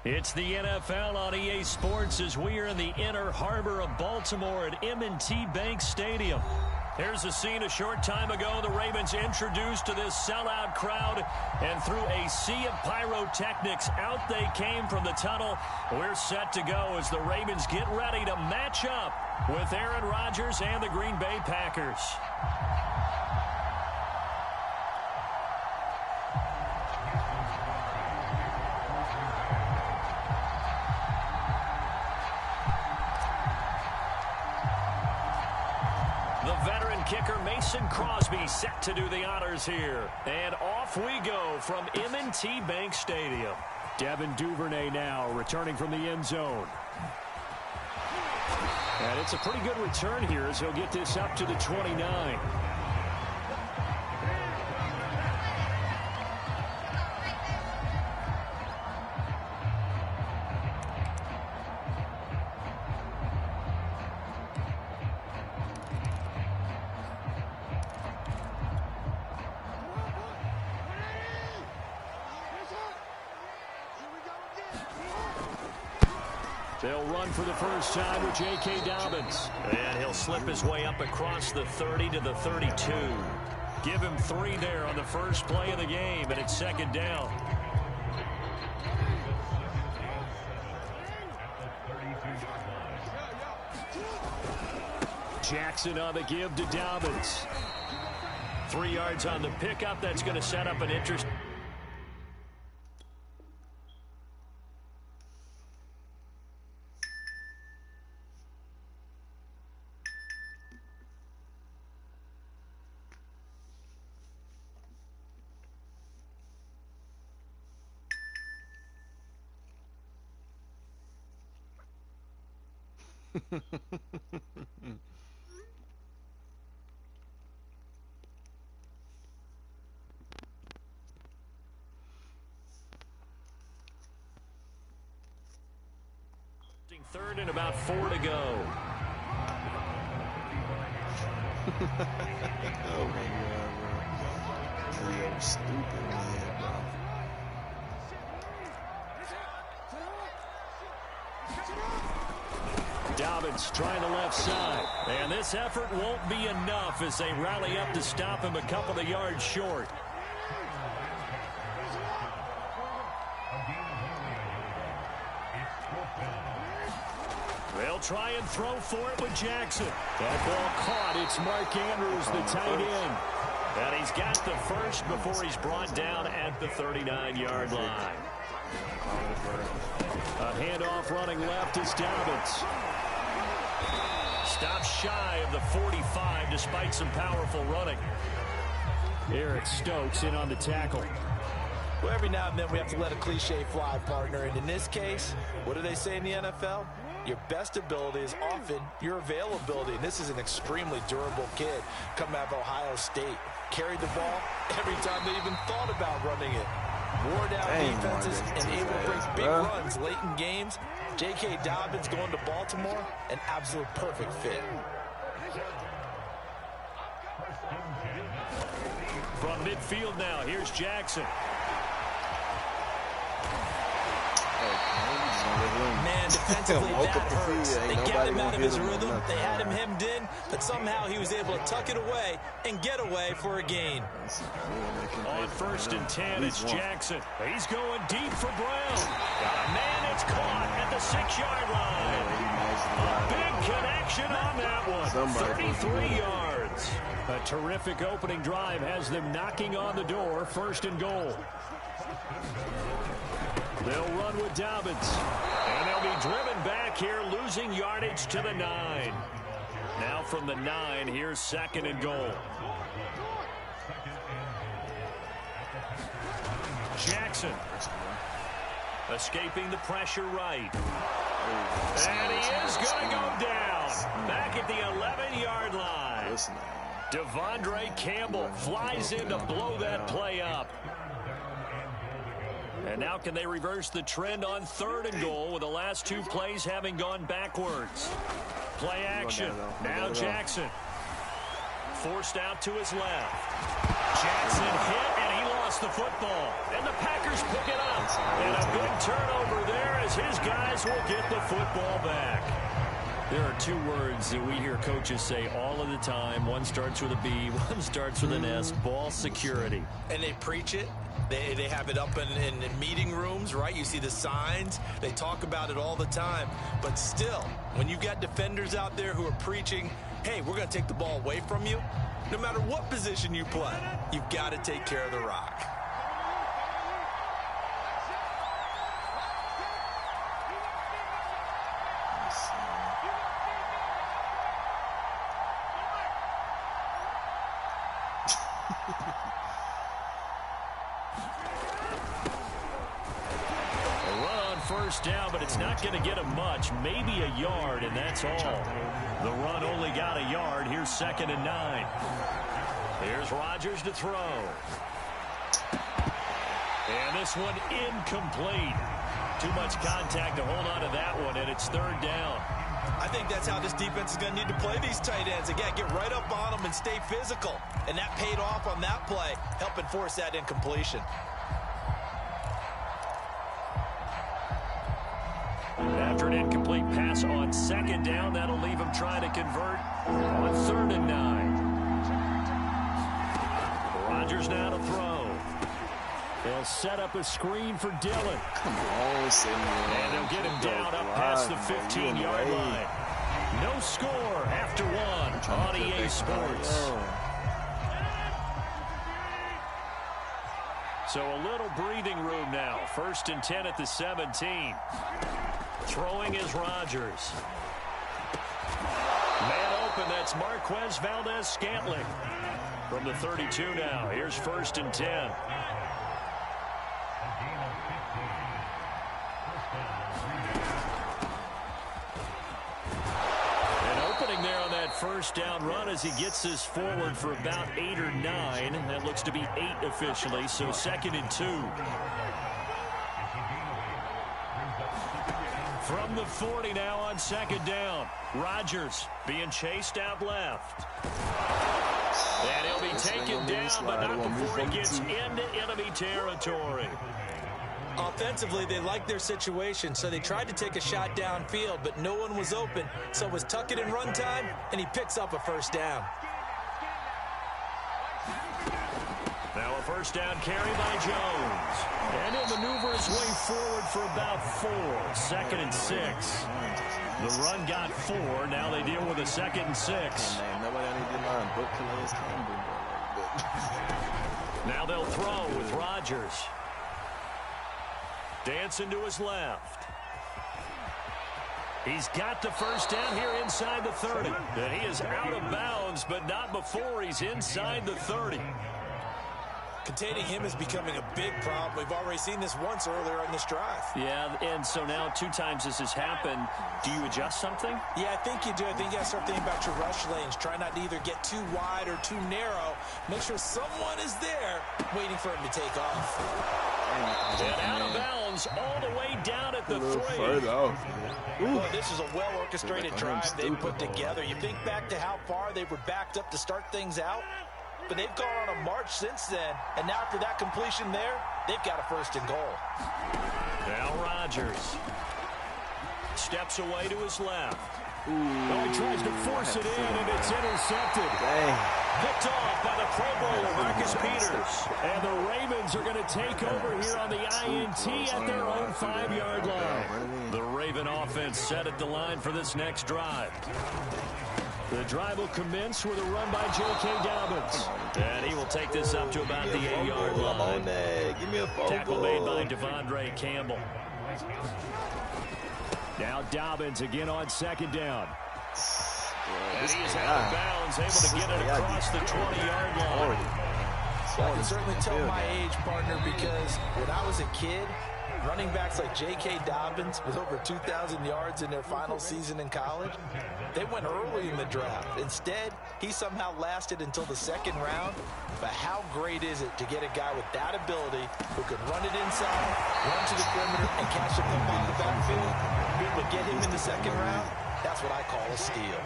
It's the NFL on EA Sports as we are in the inner harbor of Baltimore at M&T Bank Stadium. Here's a scene a short time ago. The Ravens introduced to this sellout crowd, and through a sea of pyrotechnics, out they came from the tunnel. We're set to go as the Ravens get ready to match up with Aaron Rodgers and the Green Bay Packers. Kicker Mason Crosby set to do the honors here. And off we go from M&T Bank Stadium. Devin Duvernay now returning from the end zone. And it's a pretty good return here as he'll get this up to the 29. They'll run for the first time with J.K. Dobbins. And he'll slip his way up across the 30 to the 32. Give him 3 there on the first play of the game, and it's second down. Jackson on the give to Dobbins. 3 yards on the pickup. That's going to set up an interest. Third and about 4 to go. Oh my God, bro. You're stupid, man, bro. Dobbins trying the left side. And this effort won't be enough as they rally up to stop him a couple of yards short. They'll try and throw for it with Jackson. That ball caught. It's Mark Andrews, the tight end. And he's got the first before he's brought down at the 39-yard line. A handoff running left is Dobbins. Stops shy of the 45 despite some powerful running. Eric Stokes in on the tackle. Well, every now and then we have to let a cliche fly, partner. And in this case, what do they say in the NFL? Your best ability is often your availability. And this is an extremely durable kid coming out of Ohio State. Carried the ball every time they even thought about running it. Wore down defenses and able to break big runs late in games. J.K. Dobbins going to Baltimore, an absolute perfect fit. From midfield now, here's Jackson. Man, defensively, that hurts. They get him out of his rhythm. They had him hemmed in, but somehow he was able to tuck it away and get away for a gain. On 1st and 10, it's Jackson. He's going deep for Brown. Man, it's caught at the 6-yard line. Big connection on that one. 33 yards. A terrific opening drive has them knocking on the door. 1st and goal. They'll run with Dobbins. And they'll be driven back here, losing yardage to the 9. Now from the 9, here's 2nd and goal. Jackson. Escaping the pressure right. And he is going to go down. Back at the 11-yard line. Devondre Campbell flies in to blow that play up. And now can they reverse the trend on 3rd and goal with the last 2 plays having gone backwards? Play action. Now Jackson. Forced out to his left. Jackson hit, and he lost lost the football, and the Packers pick it up. And a big turnover there as his guys will get the football back. There are two words that we hear coaches say all of the time. One starts with a B, one starts with an S, ball security. And they preach it. They have it up in meeting rooms, right? You see the signs. They talk about it all the time. But still, when you've got defenders out there who are preaching, hey, we're going to take the ball away from you, no matter what position you play, you've got to take care of the rock. First down, but it's not going to get him much. Maybe a yard, and that's all. The run only got a yard. Here's 2nd and 9. Here's Rodgers to throw. And this one incomplete. Too much contact to hold on to that one, and it's 3rd down. I think that's how this defense is going to need to play these tight ends. Again, get right up on them and stay physical. And that paid off on that play, helping force that incompletion. After an incomplete pass on 2nd down, that'll leave him trying to convert on 3rd and 9. Rodgers now to throw. They'll set up a screen for Dillon. Come on, Samuel. And they'll get him down up past the 15-yard line. No score after one on EA Sports. So a little breathing room now. 1st and 10 at the 17. Throwing is Rodgers. Man open, that's Marquez Valdez-Scantling. From the 32 now, here's 1st and 10. An opening there on that 1st down run as he gets this forward for about 8 or 9. That looks to be 8 officially, so 2nd and 2. From the 40 now on 2nd down. Rodgers being chased out left. And he'll be taken down, but not before he gets into enemy territory. Offensively, they liked their situation, so they tried to take a shot downfield, but no one was open. So it was tuck it in run time, and he picks up a 1st down. Now a 1st down carry by Jones. And he'll maneuver his way forward for about 4. 2nd and 6. The run got 4. Now they deal with a 2nd and 6. Now they'll throw with Rodgers. Dancing to his left. He's got the 1st down here inside the 30. And he is out of bounds, but not before he's inside the 30. Containing him is becoming a big problem. We've already seen this once earlier in this drive. Yeah, and so now 2 times this has happened. Do you adjust something? Yeah, I think you do. I think you got to start thinking about your rush lanes. Try not to either get too wide or too narrow. Make sure someone is there waiting for him to take off. And out of bounds all the way down at the 3. Well, this is a well-orchestrated drive they put together. You think back to how far they were backed up to start things out. But they've gone on a march since then. And now after that completion there, they've got a 1st and goal. Now Rodgers steps away to his left. Oh, he tries to force it in, and it's intercepted. Picked off by the Pro Bowler, Marcus Peters. And the Ravens are going to take over here on the INT at their own 5-yard line. The Raven offense set at the line for this next drive. The drive will commence with a run by J.K. Dobbins. And he will take this up to about the 8-yard line. Give me a fumble. Tackle made by Devondre Campbell. Now Dobbins again on 2nd down. And he is out of bounds, able to get it across the 20-yard line. So I can certainly tell my age, partner, because when I was a kid, running backs like J.K. Dobbins with over 2,000 yards in their final season in college, they went early in the draft. Instead, he somehow lasted until the 2nd round. But how great is it to get a guy with that ability who can run it inside, run to the perimeter, and catch the football in the backfield? Be able to get him in the 2nd round, that's what I call a steal.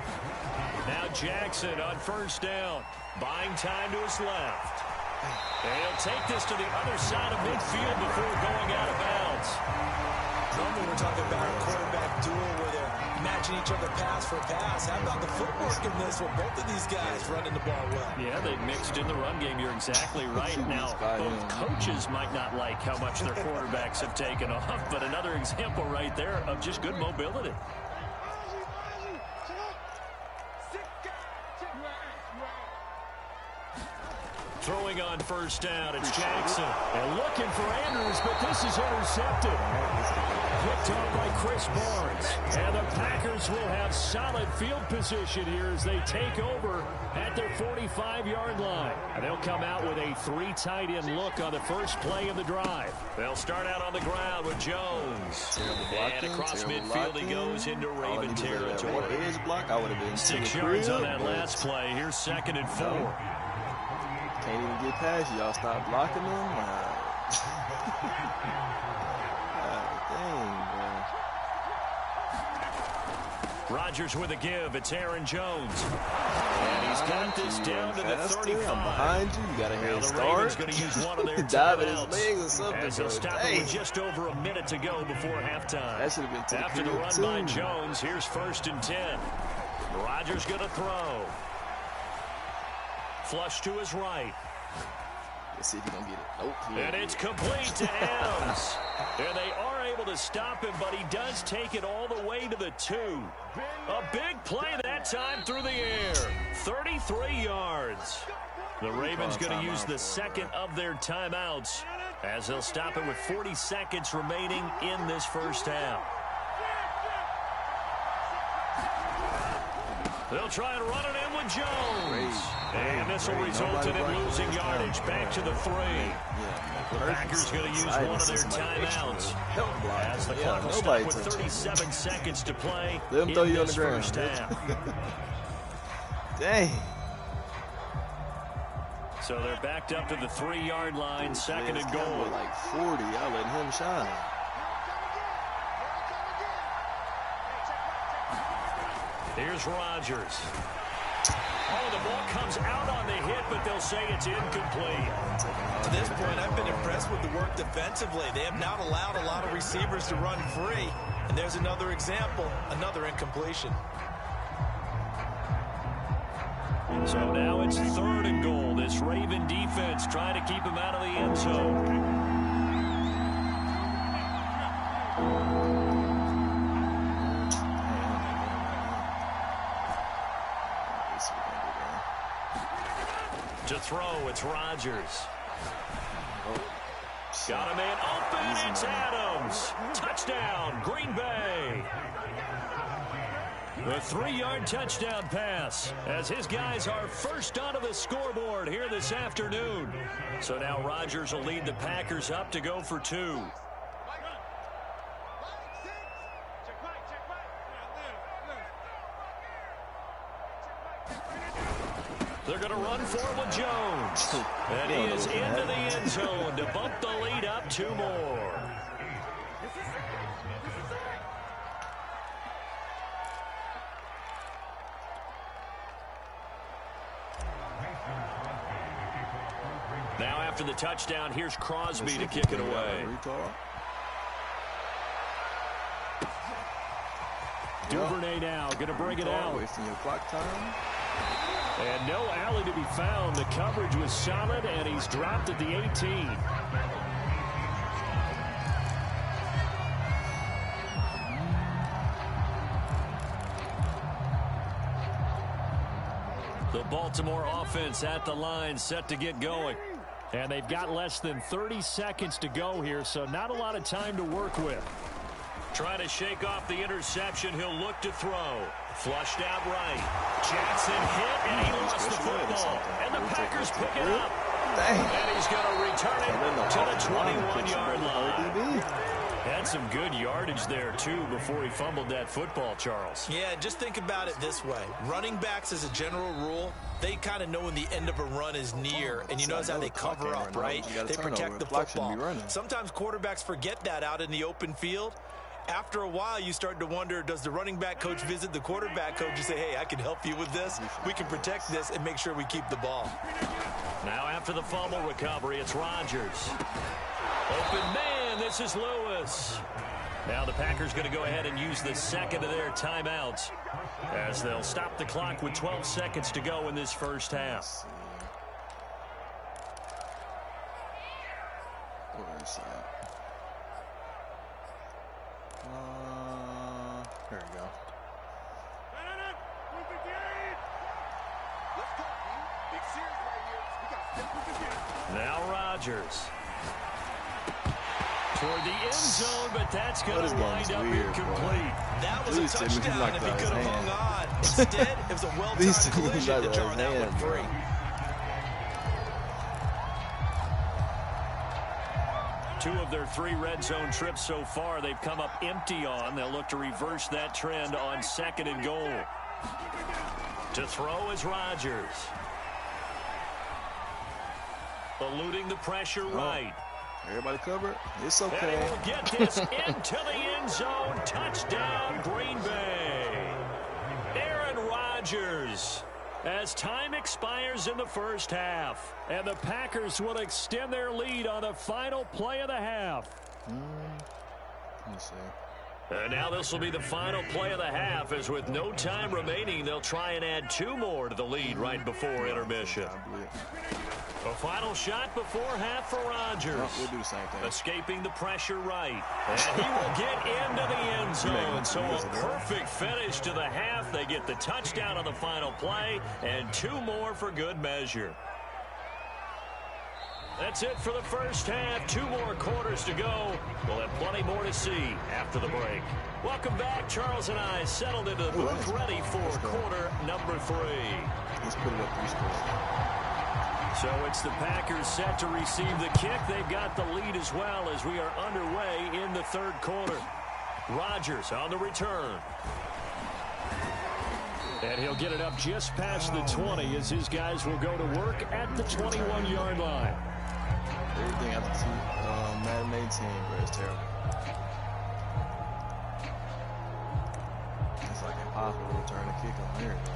Now Jackson on 1st down, buying time to his left. And he'll take this to the other side of midfield before going out of bounds. Normally we're talking about a quarterback duel where they're matching each other pass for pass. How about the footwork in this where both of these guys running the ball well? Yeah, they mixed in the run game. You're exactly right. Now, both coaches might not like how much their quarterbacks have taken off, but another example right there of just good mobility. Throwing on first down, it's Jackson. And looking for Andrews, but this is intercepted. Picked off by Chris Barnes. And the Packers will have solid field position here as they take over at their 45-yard line. And they'll come out with a 3 tight end look on the first play of the drive. They'll start out on the ground with Jones. And across midfield he goes into Raven territory. 6 yards on that last play. Here's 2nd and 4. Can't even get past you. Y'all stop blocking them. Dang, bro. Rodgers with a give. It's Aaron Jones. And he's got this down to the 35. I'm behind you. You got a head start. The Ravens going to use one of their timeouts. As they'll stop it with just over a minute to go before halftime. That should have been to after the run by Jones, here's 1st and 10. Rodgers going to throw. Flush to his right. Let's see if he's going to get it. Nope. And it's complete to Adams. And they are able to stop him, but he does take it all the way to the 2. A big play that time through the air. 33 yards. The Ravens going to use the 2nd of their timeouts as they'll stop it with 40 seconds remaining in this first half. They'll try and run it in with Jones. And this will result in him losing yardage back to the 3. The Packers going to use one of their timeouts as the clock will stop with 37 seconds to play in this first half. Dang. So they're backed up to the 3-yard line, 2nd and goal. Like 40, I'll let him shine. Here's Rodgers. Oh, the ball comes out on the hit, but they'll say it's incomplete. To this point, I've been impressed with the work defensively. They have not allowed a lot of receivers to run free. And there's another example, another incompletion. So now it's 3rd and goal. This Raven defense trying to keep him out of the end zone. To throw, it's Rodgers. Got a man open, it's Adams. Touchdown, Green Bay. The 3-yard touchdown pass as his guys are first onto the scoreboard here this afternoon. So now Rodgers will lead the Packers up to go for 2. They're going to run for it with Jones. And he is into the end zone to bump the lead up 2 more. Now after the touchdown, here's Crosby to kick it away. Duvernay now going to bring it out. Wasting your clock time. And no alley to be found. The coverage was solid, and he's dropped at the 18. The Baltimore offense at the line, set to get going. And they've got less than 30 seconds to go here, so not a lot of time to work with. Trying to shake off the interception. He'll look to throw. Flushed out right. Jackson hit, and he lost the football. And the Packers pick it up. And he's going to return it to the 21-yard line. Had some good yardage there, too, before he fumbled that football, Charles. Yeah, just think about it this way. Running backs, as a general rule, they kind of know when the end of a run is near. And you notice how they cover up, right? They protect the football. Sometimes quarterbacks forget that out in the open field. After a while, you start to wonder, does the running back coach visit the quarterback coach and say, hey, I can help you with this. We can protect this and make sure we keep the ball. Now after the fumble recovery, it's Rodgers. Open man, this is Lewis. Now the Packers going to go ahead and use the second of their timeouts as they'll stop the clock with 12 seconds to go in this first half. Where is that? There we go. Now Rodgers. Toward the end zone, but that's going to wind up incomplete. That was a touchdown if he could have hung on. Instead, it was a well-timed collision to draw that one free. Two of their 3 red zone trips so far, they've come up empty on. They'll look to reverse that trend on 2nd and goal. To throw is Rodgers. Eluding the pressure right. Everybody covered. It's okay. And he'll get this into the end zone. Touchdown, Green Bay. Aaron Rodgers. As time expires in the first half, and the Packers will extend their lead on the final play of the half. Let me see. And now this will be the final play of the half, as with no time remaining, they'll try and add 2 more to the lead right before intermission. A final shot before half for Rodgers. Oh, we'll do the same thing. Escaping the pressure right. And he will get into the end zone. So a perfect finish to the half. They get the touchdown on the final play, and 2 more for good measure. That's it for the first half. 2 more quarters to go. We'll have plenty more to see after the break. Welcome back. Charles and I settled into the booth, ready for quarter number 3. Let's put it up 3 scores. So it's the Packers set to receive the kick. They've got the lead as well as we are underway in the 3rd quarter. Rodgers on the return. And he'll get it up just past the 20 as his guys will go to work at the 21-yard line. Everything after Madden 18, bro, it's terrible. It's like impossible to return a kick on here, bro.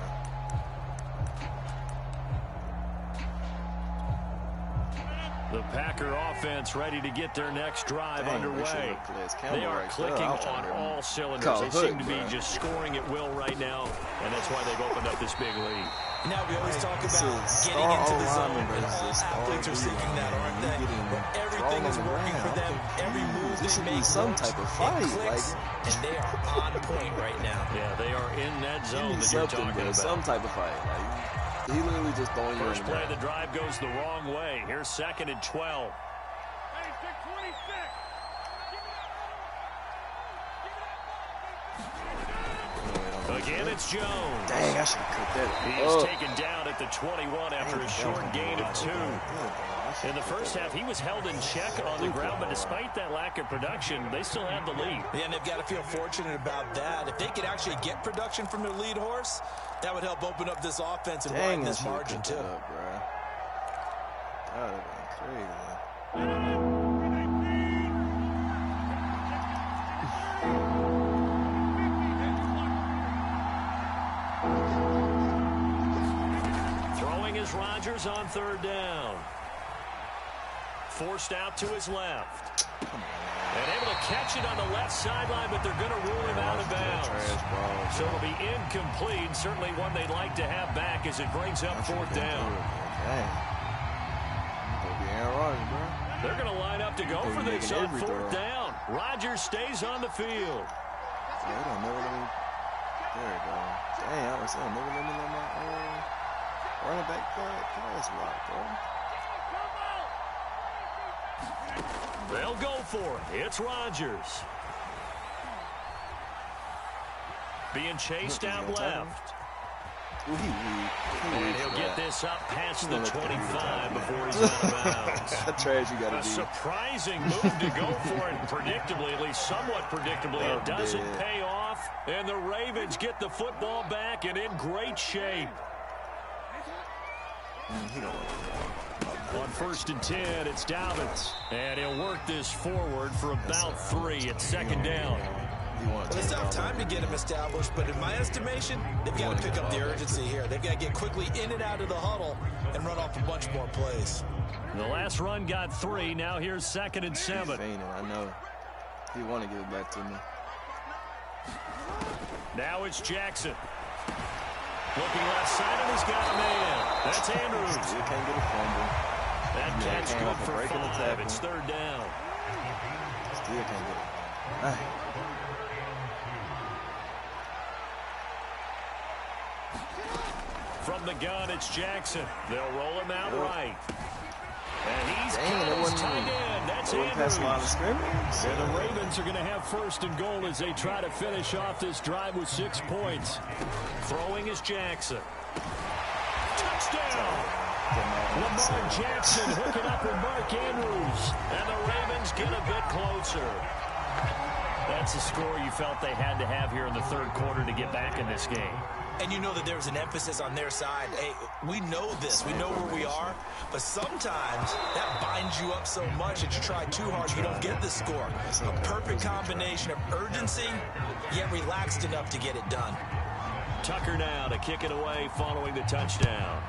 The Packer offense ready to get their next drive underway. They are clicking on all cylinders. They seem to be just scoring at will right now, and that's why they've opened up this big lead. Now we always talk about getting into the zone, and all athletes are seeking that, aren't they? Where everything is working for them, every move they make some type of fight, clicks, and they are on point right now. Yeah, they are in that zone that you're talking about. Some type of fight. He literally just throwing you in the First play of the drive goes the wrong way. Here's 2nd and 12. Again, it's Jones. Dang, I should have cut that. He's taken down at the 21 after a short gain of 2. In the first half, he was held in check on the ground, but despite that lack of production, they still have the lead. Yeah, and they've got to feel fortunate about that. If they could actually get production from their lead horse, that would help open up this offense and widen this margin, too. That would have been crazy. Throwing is Rodgers on 3rd down. Forced out to his left. And able to catch it on the left sideline, but they're going to rule him out of bounds. So it'll be incomplete. Certainly one they'd like to have back as it brings up 4th down. They're going to line up to go for this on 4th down. Rodgers stays on the field. There we go. Dang, I was saying, never let me let my running back pass block, bro. They'll go for it. It's Rodgers. Being chased out left. And he'll get this up past the 25 before he's out of bounds. A surprising move to go for it predictably, at least somewhat predictably. It doesn't pay off, and the Ravens get the football back and in great shape. On 1st and 10, it's Dobbins. And he'll work this forward for about 3 at 2nd down. Well, they still have time to get him established, but in my estimation, they've got to pick up the urgency here. They've got to get quickly in and out of the huddle and run off a bunch more plays. The last run got 3. Now here's 2nd and 7. I know. He want to give it back to me. Now it's Jackson. Looking left side, and he's got a man. That's Andrews. Still can't get a fumble. That catch good for 5. It's 3rd down. Still can't get it. From the gun, it's Jackson. They'll roll him out right. And he's tight end. That's Andrews. And the Ravens are going to have 1st and goal as they try to finish off this drive with 6 points. Throwing is Jackson. Touchdown. Lamar Jackson hooking up with Mark Andrews. And the Ravens get a bit closer. That's a score you felt they had to have here in the 3rd quarter to get back in this game. And you know that there's an emphasis on their side. Hey, we know this. We know where we are. But sometimes that binds you up so much that you try too hard, you don't get the score. A perfect combination of urgency, yet relaxed enough to get it done. Tucker now to kick it away following the touchdown.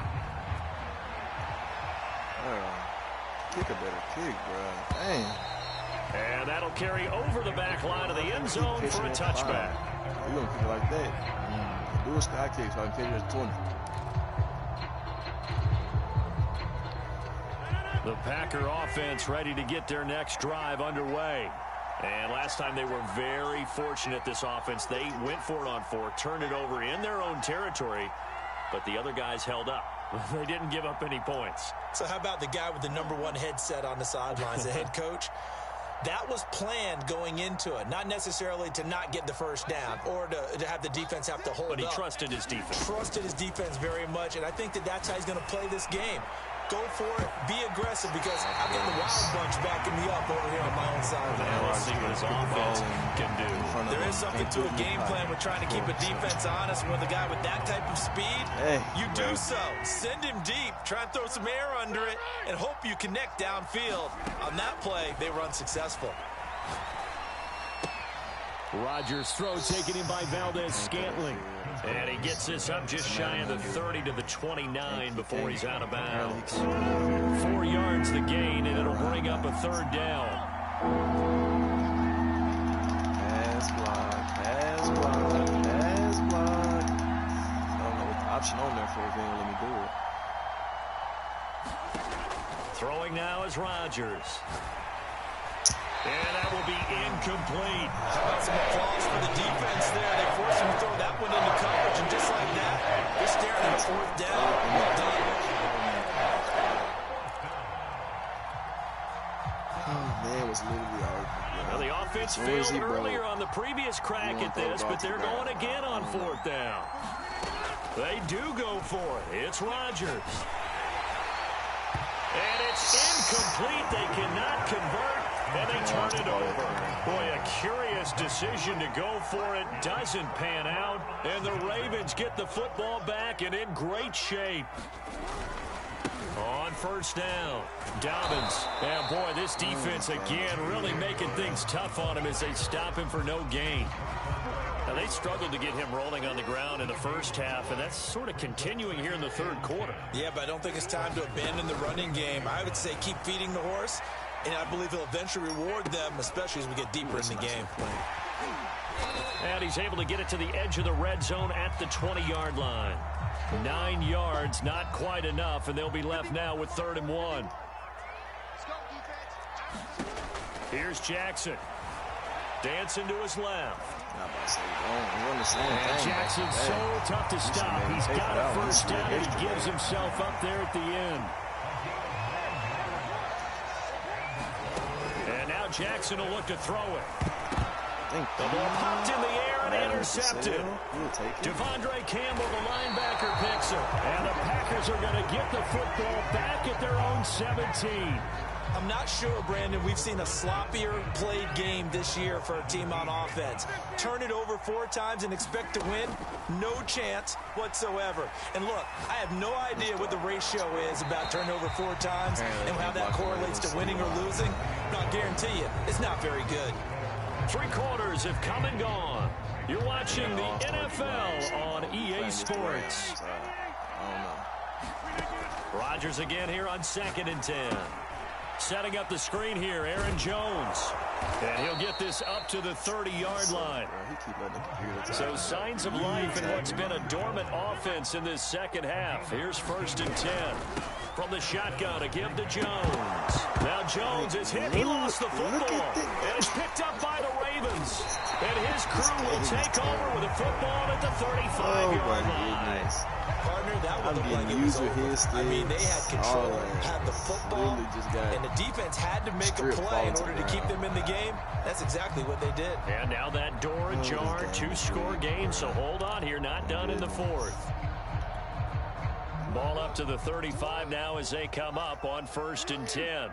Kick a better kick, bro. Dang. And that'll carry over the back line of the end zone for a touchback. You're going to kick it like that. Do a sky kick so I can catch it at 20. The Packer offense ready to get their next drive underway. And last time they were very fortunate, this offense. They went for it on 4, turned it over in their own territory, but the other guys held up. They didn't give up any points. So how about the guy with the #1 headset on the sidelines, the head coach? That was planned going into it, not necessarily to not get the 1st down or to have the defense have to hold up. But he trusted his defense. Trusted his defense very much, and I think that that's how he's going to play this game. Go for it, be aggressive, because I'm getting the wild bunch backing me up over here on my own side. Now let's see what his offense can do. There is something to a game plan with trying to keep a defense honest. With a guy with that type of speed, you do so. Send him deep, try and throw some air under it, and hope you connect downfield. On that play, they were unsuccessful. Rodgers' throw taken in by Valdez-Scantling. And he gets this up just shy of the 30 to the 29 before he's out of bounds. 4 yards the gain, and it'll bring up a 3rd down. Pass block. I don't know what the option on there for if they don't let me do it. Throwing now is Rodgers. And that will be incomplete. How about some applause for the defense there? They forced him to throw that one into coverage, and just like that, they're staring at 4th down. Well done. Oh, man, it was literally open. Well, the offense failed earlier on the previous crack at this, but they're going again on 4th down. They do go for it. It's Rodgers. And it's incomplete. They cannot convert. And they turn it over. Boy, a curious decision to go for it. Doesn't pan out. And the Ravens get the football back and in great shape. On 1st down, Dobbins. And boy, this defense again really making things tough on him as they stop him for no gain. Now, they struggled to get him rolling on the ground in the 1st half, and that's sort of continuing here in the 3rd quarter. Yeah, but I don't think it's time to abandon the running game. I would say keep feeding the horse. And I believe he'll eventually reward them, especially as we get deeper in the game. And he's able to get it to the edge of the red zone at the 20-yard line. 9 yards, not quite enough, and they'll be left now with 3rd and 1. Here's Jackson. Dancing to his left. And Jackson's so tough to stop. He's got a 1st down, and he gives himself up there at the end. Jackson will look to throw it. The ball popped in the air and intercepted. Devondre Campbell, the linebacker, picks it. And the Packers are going to get the football back at their own 17. I'm not sure, Brandon, we've seen a sloppier played game this year for a team on offense. Turn it over 4 times and expect to win? No chance whatsoever. And look, I have no idea what the ratio is about turning over 4 times and how that correlates to winning or losing. But I'll guarantee you, it's not very good. Three quarters have come and gone. You're watching the NFL on EA Sports. I don't know. Rodgers again here on 2nd and 10. Setting up the screen here, Aaron Jones. And he'll get this up to the 30-yard line. So signs of life in what's been a dormant offense in this second half. Here's 1st and 10. From the shotgun, a give to Jones. Now Jones is hit. He lost the football. And it's picked up by the Ravens. And his crew will take over with a football at the 35-yard line. Partner, that would look like it was over. I mean, they had control, had the football, and the defense had to make a play in order to keep them in the game. That's exactly what they did. And now that door ajar, 2-score game, so hold on here, not done in the 4th. Ball up to the 35 now as they come up on 1st and 10.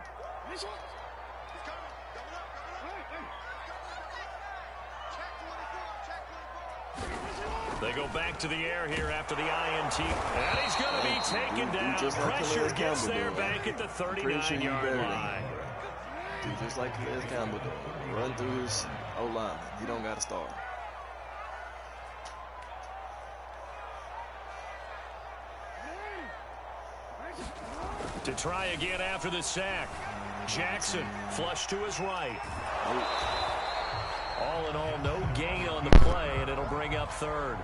They go back to the air here after the INT. And he's going to be taken down. Pressure gets there back at the 39-yard line. Do just like Les Campbell doing. Run through his O-line. You don't got to start. To try again after the sack. Jackson flush to his right. All in all, no gain on the play, and it'll bring up 3rd.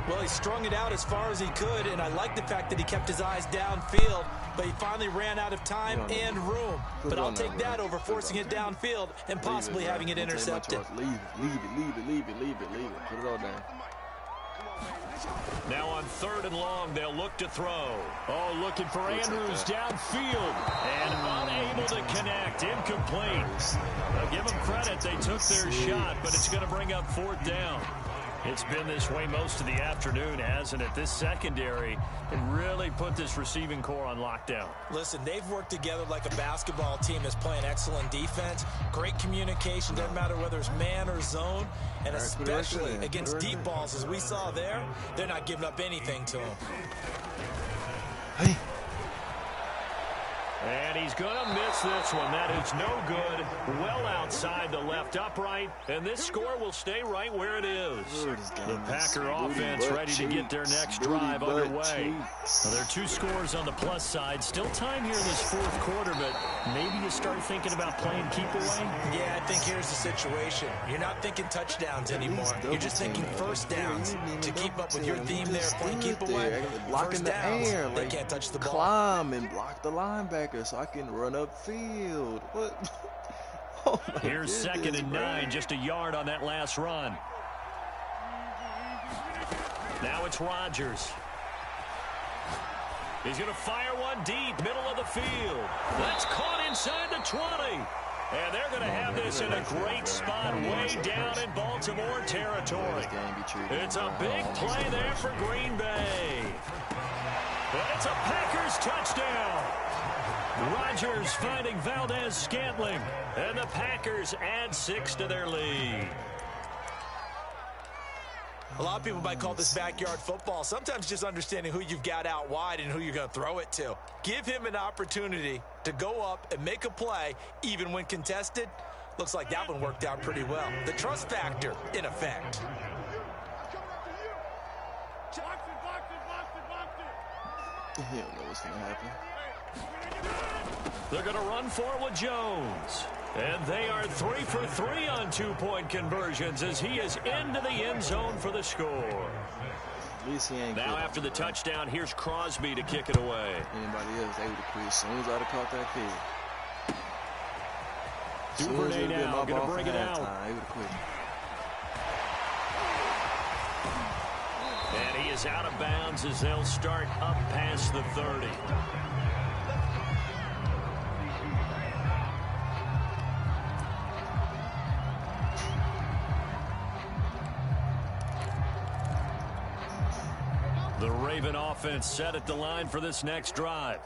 Well, he strung it out as far as he could, and I like the fact that he kept his eyes downfield, but he finally ran out of time and room. But I'll take that over forcing it downfield and possibly having it intercepted. Leave it. Put it all down. Now on 3rd and long, they'll look to throw. Oh, looking for Andrews downfield. And unable to connect. Incomplete. Now, give them credit. They took their shot, but it's going to bring up 4th down. It's been this way most of the afternoon, hasn't it? This secondary really put this receiving core on lockdown. Listen, they've worked together like a basketball team that's playing excellent defense. Great communication, doesn't matter whether it's man or zone. And especially against deep balls, as we saw there, they're not giving up anything to them. Hey. And he's going to miss this one. That is no good. Well outside the left upright. And this score will stay right where it is. The Packer offense ready to get their next drive underway. Well, there are 2 scores on the plus side. Still time here in this 4th quarter, but maybe you start thinking about playing keep away? Yeah, I think here's the situation. You're not thinking touchdowns anymore. You're just thinking first downs. To keep up with your theme there, playing keep away, first downs, they can't touch the ball. Climb and block the linebacker so I can run upfield. What? Oh Here's 2nd and 9, just a yard on that last run. Now it's Rodgers. He's going to fire one deep, middle of the field. That's caught inside the 20. And they're going to have this in a great spot way down in Baltimore territory. It's a big play there for Green Bay. And it's a Packers touchdown. Rodgers finding Valdez-Scantling, and the Packers add 6 to their lead. A lot of people might call this backyard football. Sometimes just understanding who you've got out wide and who you're going to throw it to. Give him an opportunity to go up and make a play, even when contested. Looks like that one worked out pretty well. The trust factor, in effect. He don't know what's going to happen. They're going to run for it with Jones. And they are 3 for 3 on 2-point conversions as he is into the end zone for the score. Now after the touchdown, here's Crosby to kick it away. Anybody else, they would have quit as soon as I'd have caught that kid. Duvernay now going to bring it out. They would have quit. And he is out of bounds as they'll start up past the 30. The Raven offense set at the line for this next drive.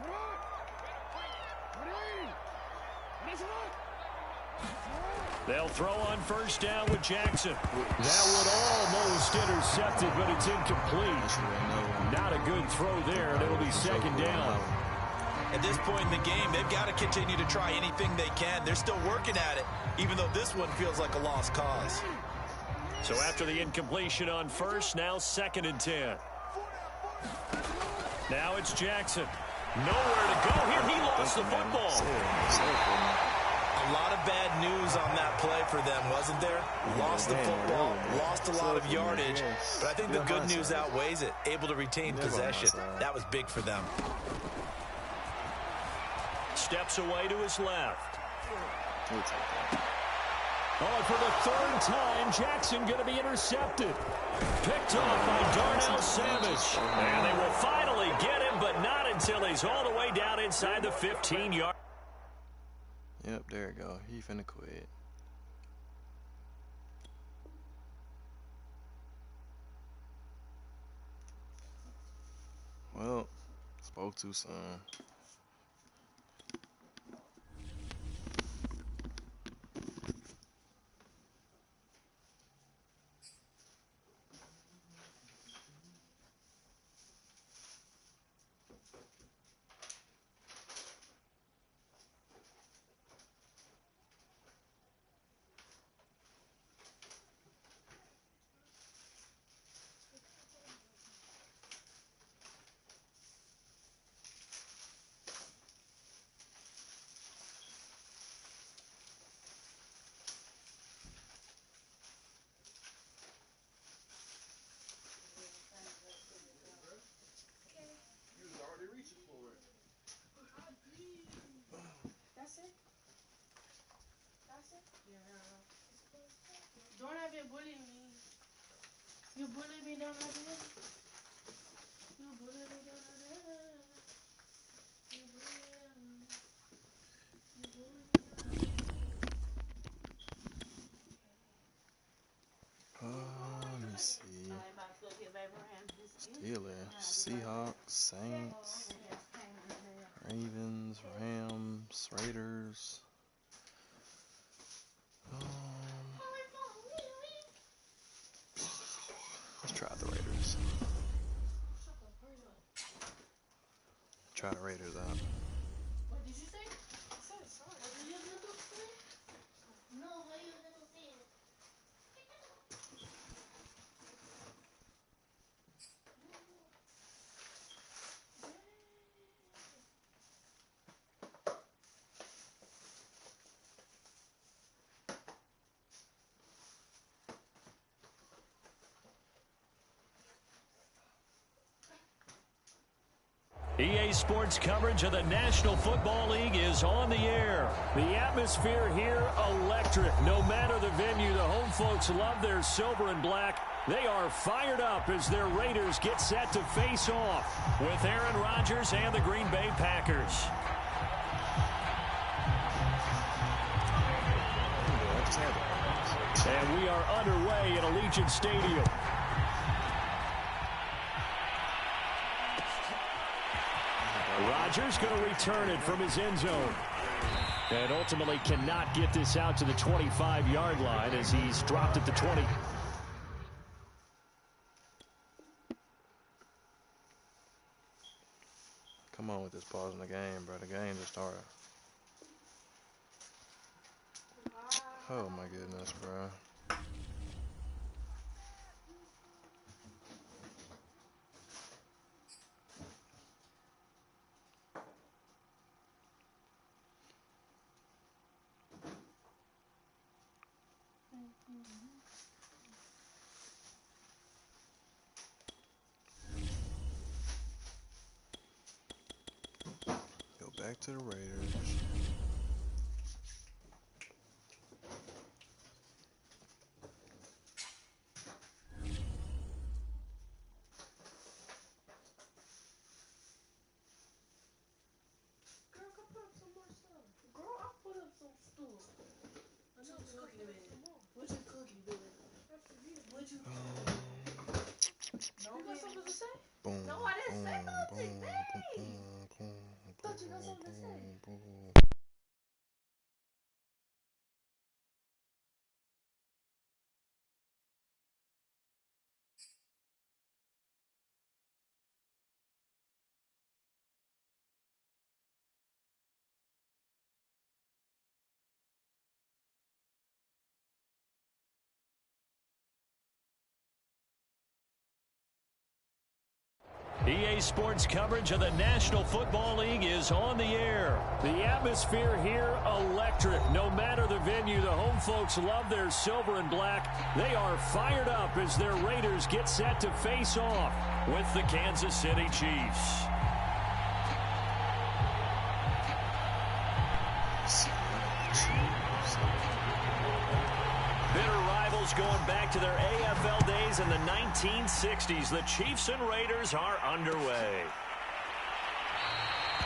They'll throw on first down with Jackson. That would almost intercepted, but it's incomplete. Not a good throw there, and it'll be second down. At this point in the game, they've got to continue to try anything they can. They're still working at it, even though this one feels like a lost cause. So after the incompletion on first, now 2nd and 10. Now it's Jackson. Nowhere to go here. He lost the football. A lot of bad news on that play for them, wasn't there? Lost the football, lost a lot of yardage, but I think the good news outweighs it. Able to retain possession. That was big for them. Steps away to his left. Oh, and for the 3rd time, Jackson going to be intercepted. Picked off by Darnell Savage. And they will finally get him, but not until he's all the way down inside the 15-yard. Yep, there you go. He finna quit. Well, spoke too soon. Don't have it bullying me. You bully me down like this. You bully me down like this. You bully me. You bully me down. Let me see. Steelers, Seahawks, Saints, Ravens, Rams, Raiders. Let's try the Raiders. Try the Raiders out. What did you say? I said sorry. Did you little thing? No, what you little thing? EA Sports coverage of the National Football League is on the air. The atmosphere here, electric. No matter the venue, the home folks love their silver and black. They are fired up as their Raiders get set to face off with Aaron Rodgers and the Green Bay Packers. And we are underway at Allegiant Stadium. Rodgers going to return it from his end zone. And ultimately cannot get this out to the 25-yard line as he's dropped at the 20. Come on with this pause in the game, bro. The game just started. Oh my goodness, bro. Go back to the Raiders. Girl, go put up some more stuff. Girl, I'll put up some stuff. I know it's cooking, man. What you cooking, baby? What you cooking? You got something to say? Boom, No, I didn't say nothing, boom, babe. boom, boom, Thought you got something to say. boom, boom. EA Sports coverage of the National Football League is on the air. The atmosphere here, electric. No matter the venue, the home folks love their silver and black. They are fired up as their Raiders get set to face off with the Kansas City Chiefs. Bitter rivals going back to their AFL days in the 1960s. The Chiefs and Raiders are underway.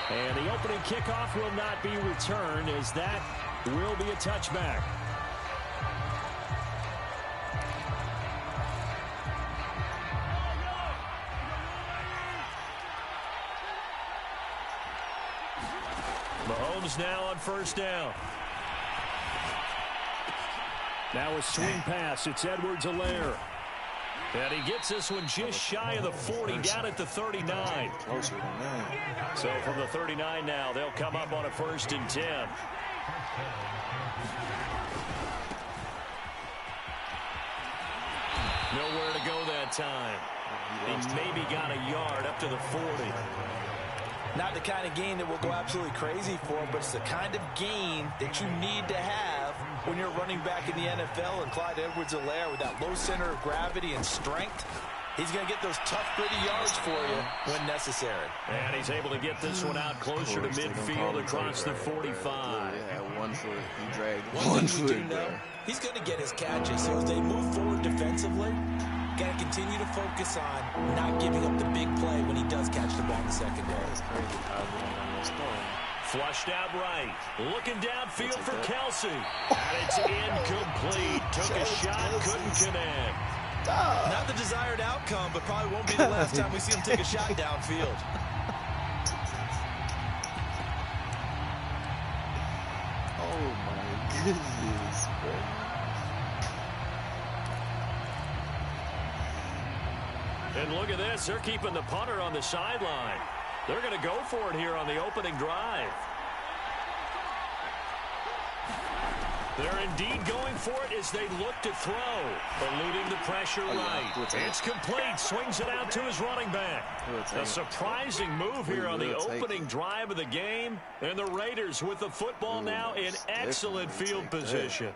And the opening kickoff will not be returned, as that will be a touchback. Mahomes now on first down. Now a swing pass. It's Edwards-Helaire. And he gets this one just shy of the 40, down at the 39. Closer than that. So from the 39 now, they'll come up on a 1st and 10. Nowhere to go that time. He maybe got a yard up to the 40. Not the kind of gain that we'll go absolutely crazy for, but it's the kind of gain that you need to have when you're running back in the NFL. And Clyde Edwards-Helaire, with that low center of gravity and strength, he's going to get those tough, gritty yards for you when necessary. And he's able to get this one out closer to midfield across the 45. Yeah, 1 foot. He dragged One thing we do know, he's going to get his catches. So as they move forward defensively, got to continue to focus on not giving up the big play when he does catch the ball in the secondary. That's crazy how they don't score. Flushed out right. Looking downfield for Kelsey. And it's incomplete. Took a shot, couldn't connect. Not the desired outcome, but probably won't be the last time we see him take a shot downfield. Oh my goodness, bro. And look at this. They're keeping the punter on the sideline. They're going to go for it here on the opening drive. They're indeed going for it as they look to throw. Eluding the pressure right. It's complete. Swings it out to his running back. A surprising move here on the opening drive of the game. And the Raiders with the football now in excellent field position.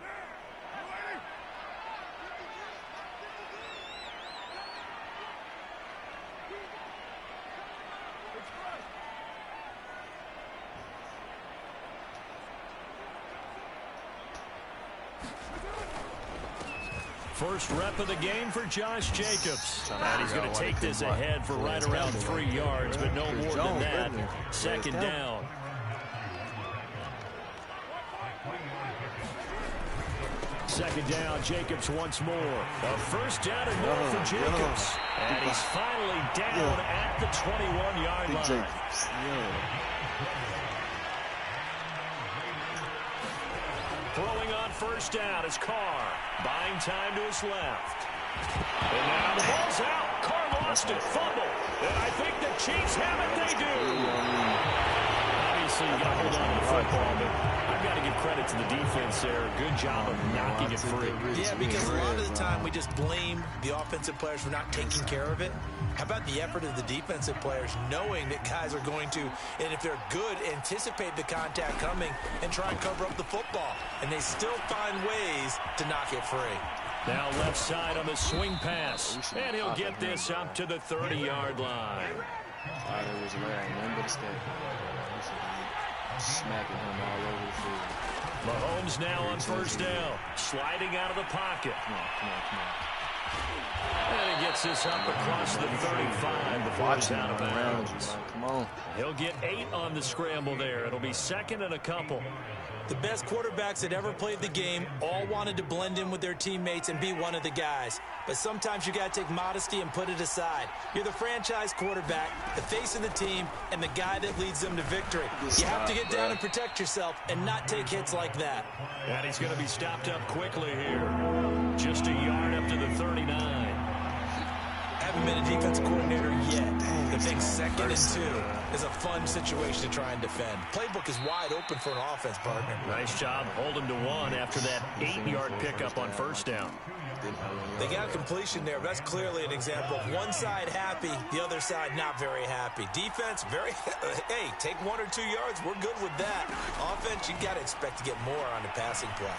First rep of the game for Josh Jacobs. And he's going to take this ahead for right around 3 yards, but no more than that. 2nd down. Second down, Jacobs once more. A first down and more for Jacobs. And he's finally down at the 21-yard line. Throwing on first down is Carr. Buying time to his left. And now the ball's out. Carr lost it. Fumble. And I think the Chiefs have it. They do. Obviously, you got to hold on to the football, but I've got to give credit to the defense there. Good job of knocking it free. Yeah, because a lot of the time we just blame the offensive players for not taking care of it. How about the effort of the defensive players knowing that guys are going to, and if they're good, anticipate the contact coming and try and cover up the football. And they still find ways to knock it free. Now left side on the swing pass. And he'll get this up to the 30-yard line. It was nothing but a step. Smacking him all over the field. Mahomes now on first down. Sliding out of the pocket. Come on. And he gets this up across the 35 before he's out of bounds. Come on. He'll get 8 on the scramble there. It'll be 2nd and a couple. The best quarterbacks that ever played the game all wanted to blend in with their teammates and be one of the guys. But sometimes you got to take modesty and put it aside. You're the franchise quarterback, the face of the team, and the guy that leads them to victory. You have to get down and protect yourself and not take hits like that. And he's going to be stopped up quickly here. Just a yard up to the 39. Haven't been a defensive coordinator yet. The big 2nd and 2 is a fun situation to try and defend. Playbook is wide open for an offense, partner. Nice job holding to 1 after that 8-yard pickup on first down. didn't have one. They got a completion there. That's clearly an example of one side happy, the other side not very happy. Defense, very, hey, take 1 or 2 yards. We're good with that. Offense, you got to expect to get more on the passing play.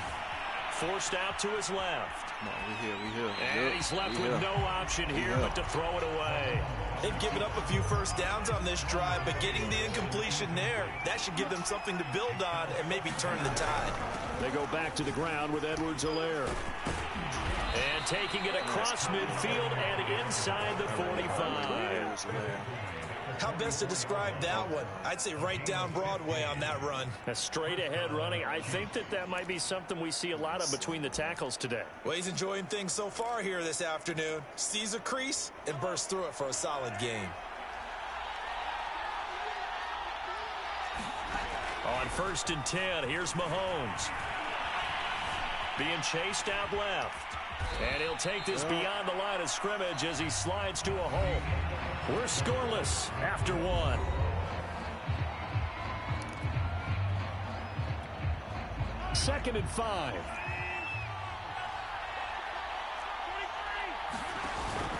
Forced out to his left. No, we here. And he's left with no option here but to throw it away. They've given up a few first downs on this drive, but getting the incompletion there, that should give them something to build on and maybe turn the tide. They go back to the ground with Edwards-Helaire. And taking it across midfield and inside the 45. How best to describe that one? I'd say right down Broadway on that run. A straight ahead running. I think that might be something we see a lot of between the tackles today. Well, he's enjoying things so far here this afternoon. Sees a crease and bursts through it for a solid gain. On 1st and 10, here's Mahomes. Being chased out left. And he'll take this beyond the line of scrimmage as he slides to a hole. We're scoreless after 1. Second and 5.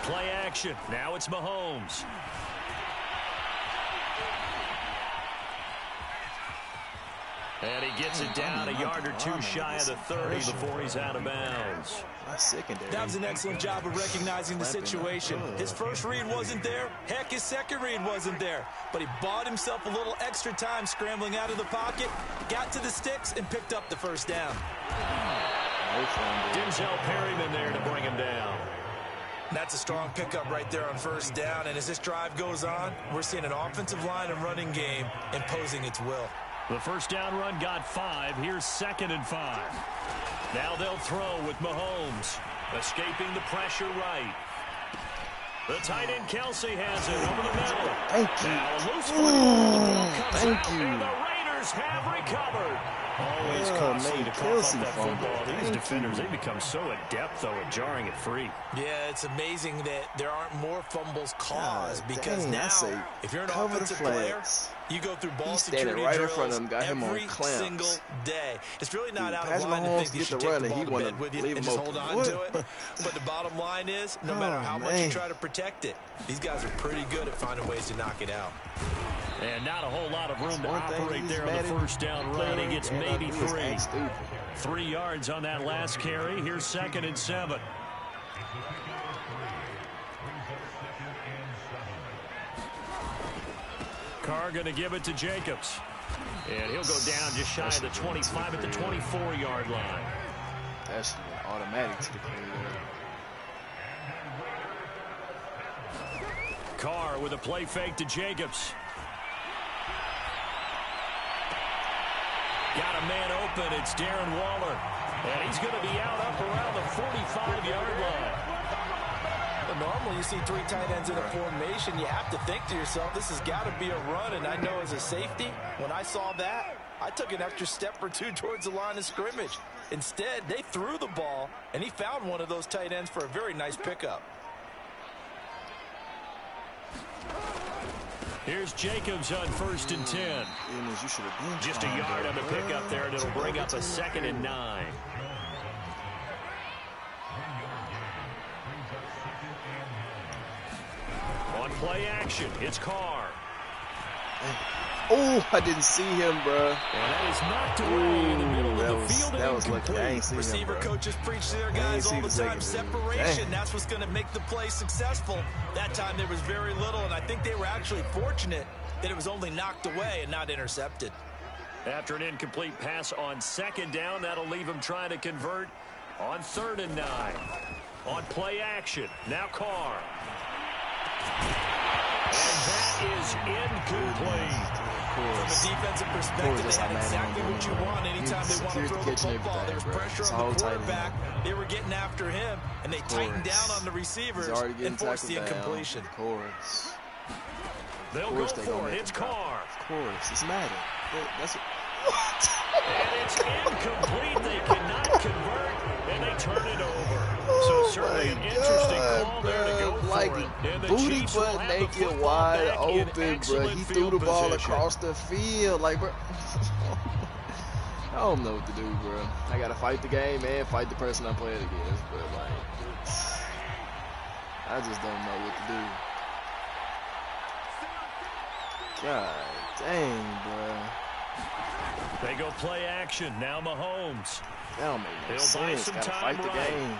Play action. Now it's Mahomes. And he gets it down a yard or 2 shy of the 30 before he's out of bounds. That was an excellent job of recognizing the situation. His first read wasn't there. Heck, his second read wasn't there. But he bought himself a little extra time scrambling out of the pocket, got to the sticks, and picked up the first down. Denzel Perryman there to bring him down. That's a strong pickup right there on first down. And as this drive goes on, we're seeing an offensive line and running game imposing its will. The first down run got 5. Here's 2nd and 5. Now they'll throw with Mahomes. Escaping the pressure right. The tight end Kelsey has it over the middle. Thank you. Now a loose football. The ball comes Thank out, you. and the Raiders have recovered. Always costly to cough up that football. These defenders, they become so adept, though, at jarring it free. Yeah, it's amazing that there aren't more fumbles caused because now, if you're an offensive player, you go through ball security right drills in front of him, got him on every clamps. single day. It's really not out of Patrick line to Mahomes think you get should the take run the and ball he to wanna bed with you leave and him just hold open. on to it. But the bottom line is, no matter how much you try to protect it, these guys are pretty good at finding ways to knock it out. And not a whole lot of room to operate there on the first down run. He gets maybe 3. 3 yards on that last carry. Here's 2nd and 7. Carr going to give it to Jacobs. And he'll go down just shy of the 25 at the 24-yard line. That's automatic to the Carr with a play fake to Jacobs. Got a man open. It's Darren Waller. And he's going to be out up around the 45-yard line. But normally you see 3 tight ends in a formation. You have to think to yourself, this has got to be a run. And I know as a safety, when I saw that, I took an extra step or 2 towards the line of scrimmage. Instead, they threw the ball, and he found one of those tight ends for a very nice pickup. Here's Jacobs on 1st and 10. Just a yard on the pickup there, and it'll bring up a 2nd and 9. On play action, it's Carr. Oh, I didn't see him, bro. And that is knocked away in the middle of the field. That was lucky. I ain't seen Receiver him, bro. coaches preach to their guys all the time. Separation, that's what's going to make the play successful. That time there was very little, and I think they were actually fortunate that it was only knocked away and not intercepted. After an incomplete pass on 2nd down, that'll leave him trying to convert on 3rd and 9. On play action, now Carr. And that is incomplete. From a defensive perspective, they had exactly what you want anytime they want to throw the football. There was pressure on the quarterback. They were getting after him, and they tightened down on the receivers and forced the incompletion. Of course. They'll go for it. It's Carr. Of course. It's Madden. That's what? And it's incomplete. They cannot convert, and they turn it over. So certainly an interesting call there to go for it. And the booty Chiefs butt will have the naked, football wide back in open, bro. excellent He field threw the ball position. across the field. Like, bro. I don't know what to do, bro. I gotta fight the game and fight the person I'm playing against, but like, I just don't know what to do. God dang, bro. They go play action. Now Mahomes. That don't make no sense. Gotta fight the game.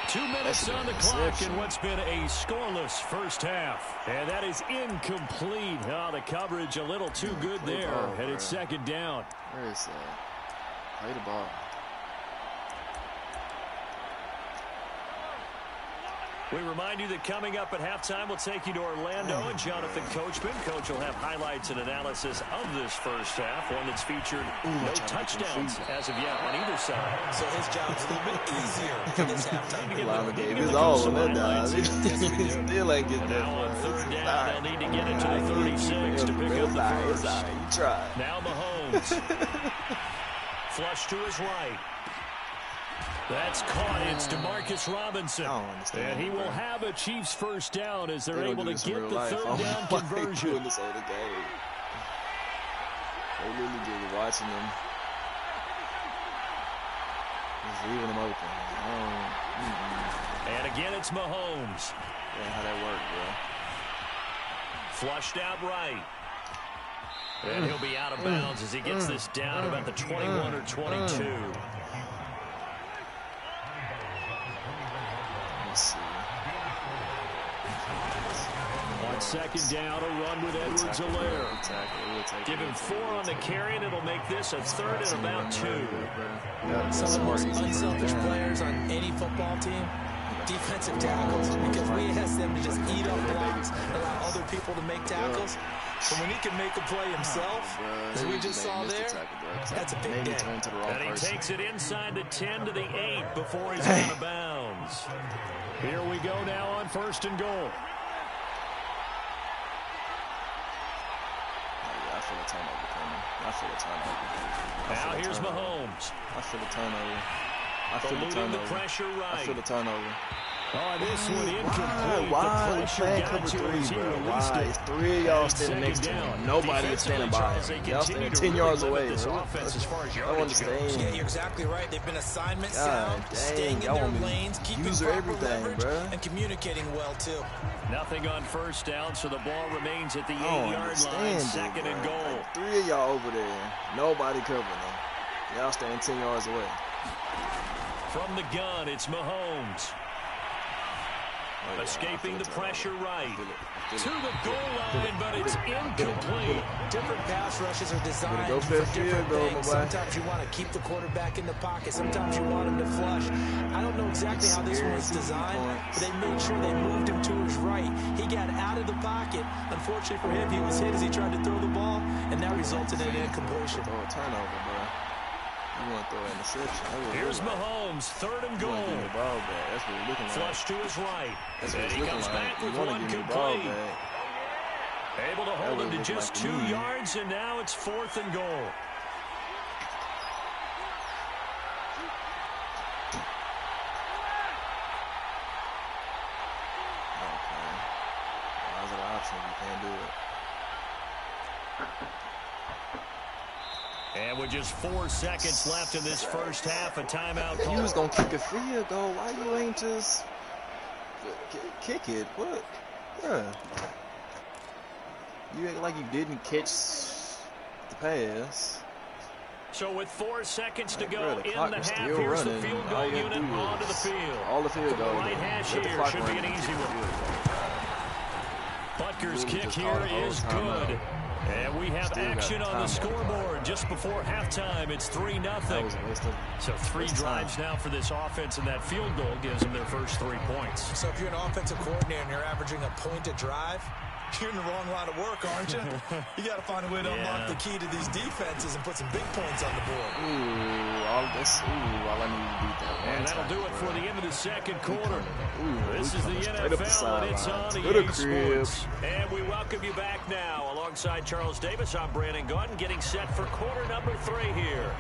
2 minutes on the clock in what's been a scoreless first half. And that is incomplete. Oh, the coverage a little too good there. Ball, and it's second down. Where is that? Play the ball. We remind you that coming up at halftime, we'll take you to Orlando and Jonathan Coachman. Coach will have highlights and analysis of this first half, one that's featured no touchdowns as of yet on either side. So his job's a little bit easier for this halftime. Lima gave his all on that dive. He still ain't get that Now on far. third down, they'll need to get into the 36 to pick up the first. You tried. Now Mahomes. Flush to his right. That's caught. It's Demarcus Robinson. And he will have a Chiefs first down as they're able to get the third down conversion. Doing this other game. They really just watching them. Just leaving them open. And again, it's Mahomes. Yeah, how that work, bro? Flushed out right. And he'll be out of bounds as he gets this down about the 21 or 22. On second down, a run with Edwards-Helaire. Give him 4 on the carry, and it'll make this a third and about 2. Some of the most unselfish players on any football team, defensive tackles, because we ask them to just eat up blocks, allow other people to make tackles. But when he can make a play himself, as we just saw there, that's a big day. And he takes it inside the 10 to the 8 before he's out of bounds. Here we go now on first and goal. I feel a turnover coming. Now here's Mahomes. I feel a turnover. I feel a turnover. The pressure right. I feel a turnover. Oh, this one incomplete. Why? The pressure got to him. Why? It's 3 of y'all standing next to him. Nobody is standing by him. Y'all standing 10 yards away. I don't understand. Yeah, you're exactly right. They've been assignment sound, staying in their lanes, keeping proper leverage, and communicating well, too. Nothing on first down, so the ball remains at the 8-yard line, second and goal. Like 3 of y'all over there. Nobody covering them. Y'all standing 10 yards away. From the gun, it's Mahomes. Escaping the pressure right. To the goal line, but it's incomplete. Different pass rushes are designed for different things. Sometimes you want to keep the quarterback in the pocket. Sometimes you want him to flush. I don't know exactly how this one was designed, but they made sure they moved him to his right. He got out of the pocket. Unfortunately for him, he was hit as he tried to throw the ball, and that resulted in an incompletion. Oh, turnover, bro. You want to throw an interception. Here's Mahomes, third and goal. That's what we're looking like. Flush to his right. That's what and he comes back with one complete. Able to hold him to just 2 yards, and now it's fourth and goal. Okay. That's an option. You can't do it. And with just 4 seconds left in this first half, a timeout call. You was going to kick a field goal. Why you ain't just kick it? What? Bruh. You act like you didn't catch the pass. So with 4 seconds to go Bruh, the in clock the was half, still here's running. the field All goal you unit gotta do onto the is field. all the field goal. Right hash here should be an easy one. Butker's kick here is good. And we have action on the scoreboard just before halftime. It's 3-0. So 3 drives now for this offense, and that field goal gives them their first 3 points. So if you're an offensive coordinator and you're averaging a point a drive, you're in the wrong line of work, aren't you? You got to find a way to unlock the key to these defenses and put some big points on the board. All I need to beat that. And that'll do it for the end of the second quarter. This is the NFL, and it's on the EA Sports. And we welcome you back now. Alongside Charles Davis, I'm Brandon Gordon, getting set for quarter number 3 here.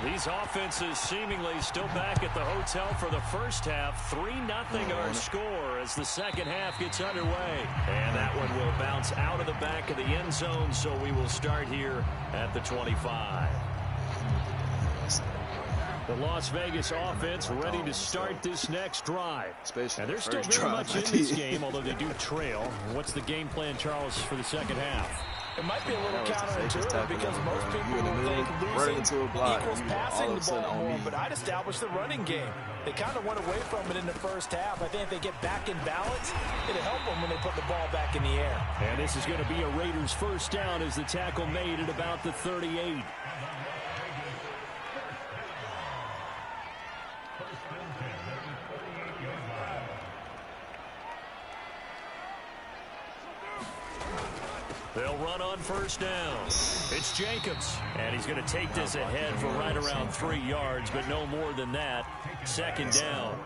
These offenses seemingly still back at the hotel for the first half. 3-0 our score as the second half gets underway. And that one will bounce out of the back of the end zone, so we will start here at the 25. The Las Vegas offense ready to start this next drive. Especially and they're still first very drive, much in this game, although they do trail. What's the game plan, Charles, for the second half? It might be a little counterintuitive because most people in the will middle, think running losing into a block, equals passing the ball more, me. but I'd establish the running game. They kind of went away from it in the first half. I think if they get back in balance, it'll help them when they put the ball back in the air. And this is going to be a Raiders first down as the tackle made at about the 38. They'll run on first down. It's Jacobs. And he's going to take this ahead for right around 3 yards, but no more than that. Second down.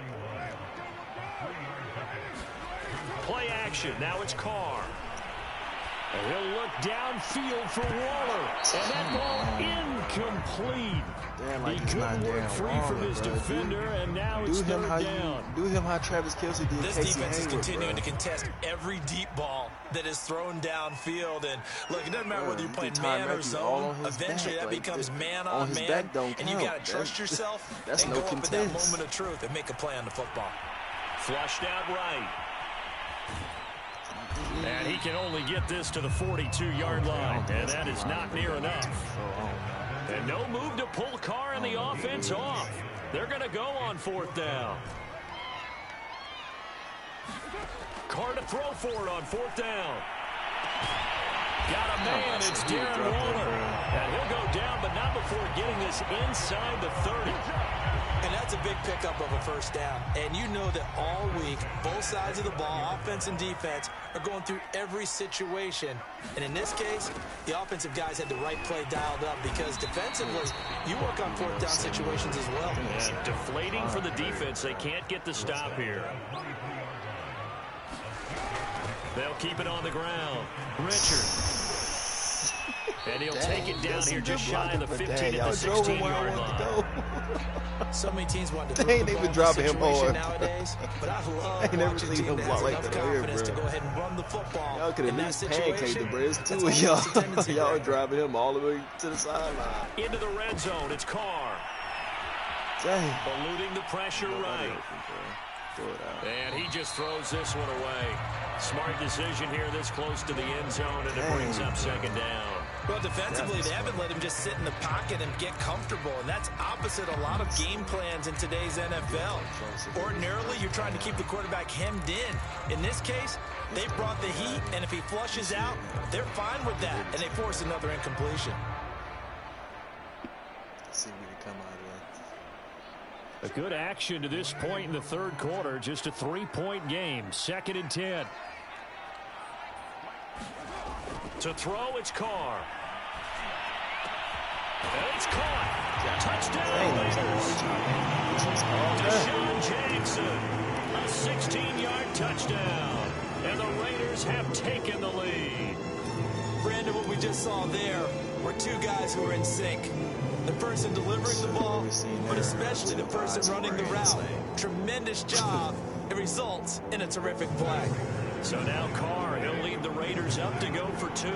Play action. Now it's Carr. And he'll look downfield for Waller. And that ball incomplete. Damn, like he he's not couldn't work damn free Waller, from his bro. defender, and now it's third down. Do him how Travis Kelce did. This Casey defense is Hayward, continuing bro. to contest every deep ball that is thrown downfield. And look, it doesn't matter whether you're playing man or zone. Eventually, that becomes man on man, and you got to trust yourself and go up at that moment of truth and make a play on the football. Flushed out right. And he can only get this to the 42-yard line, and that is not near enough. And no move to pull Carr and the offense off. They're going to go on fourth down. Carr to throw for it on fourth down. Got a man, it's Darren Waller. And he'll go down, but not before getting this inside the 30. And that's a big pickup of a first down. And you know that all week, both sides of the ball, offense and defense, are going through every situation. And in this case, the offensive guys had the right play dialed up because defensively, you work on fourth down situations as well. And deflating for the defense. They can't get the stop here. They'll keep it on the ground. Richard. And he'll take it down here just shy of the 15 at the 16-yard line. So many teams want to They ain't even dropping him hard nowadays, but I love ain't never watching seen teams him that block has like enough that here, confidence to bro. go ahead and run the football. Y'all could In at that least pancake the situation, Braves. that's Two of always a tendency, y'all right? driving him all the way to the sideline. Into the red zone. It's Carr. Dang. Eluding the pressure right. Throw it out. And he just throws this one away. Smart decision here this close to the end zone, and it brings up second down. Well, defensively, they haven't let him just sit in the pocket and get comfortable, and that's opposite a lot of game plans in today's NFL. Ordinarily, you're trying to keep the quarterback hemmed in. In this case, they brought the heat, and if he flushes out, they're fine with that, and they force another incompletion. Let's see if we can come out of that. A good action to this point in the third quarter. Just a 3-point game. 2nd and 10. To throw, it's Carr. And it's caught. Touchdown, Raiders. Deshaun Jackson. A 16-yard touchdown. And the Raiders have taken the lead. Brandon, what we just saw there were two guys who were in sync. The person delivering the ball, but especially the person running the route. Tremendous job. It results in a terrific play. So now Carr, he'll lead the Raiders up to go for 2.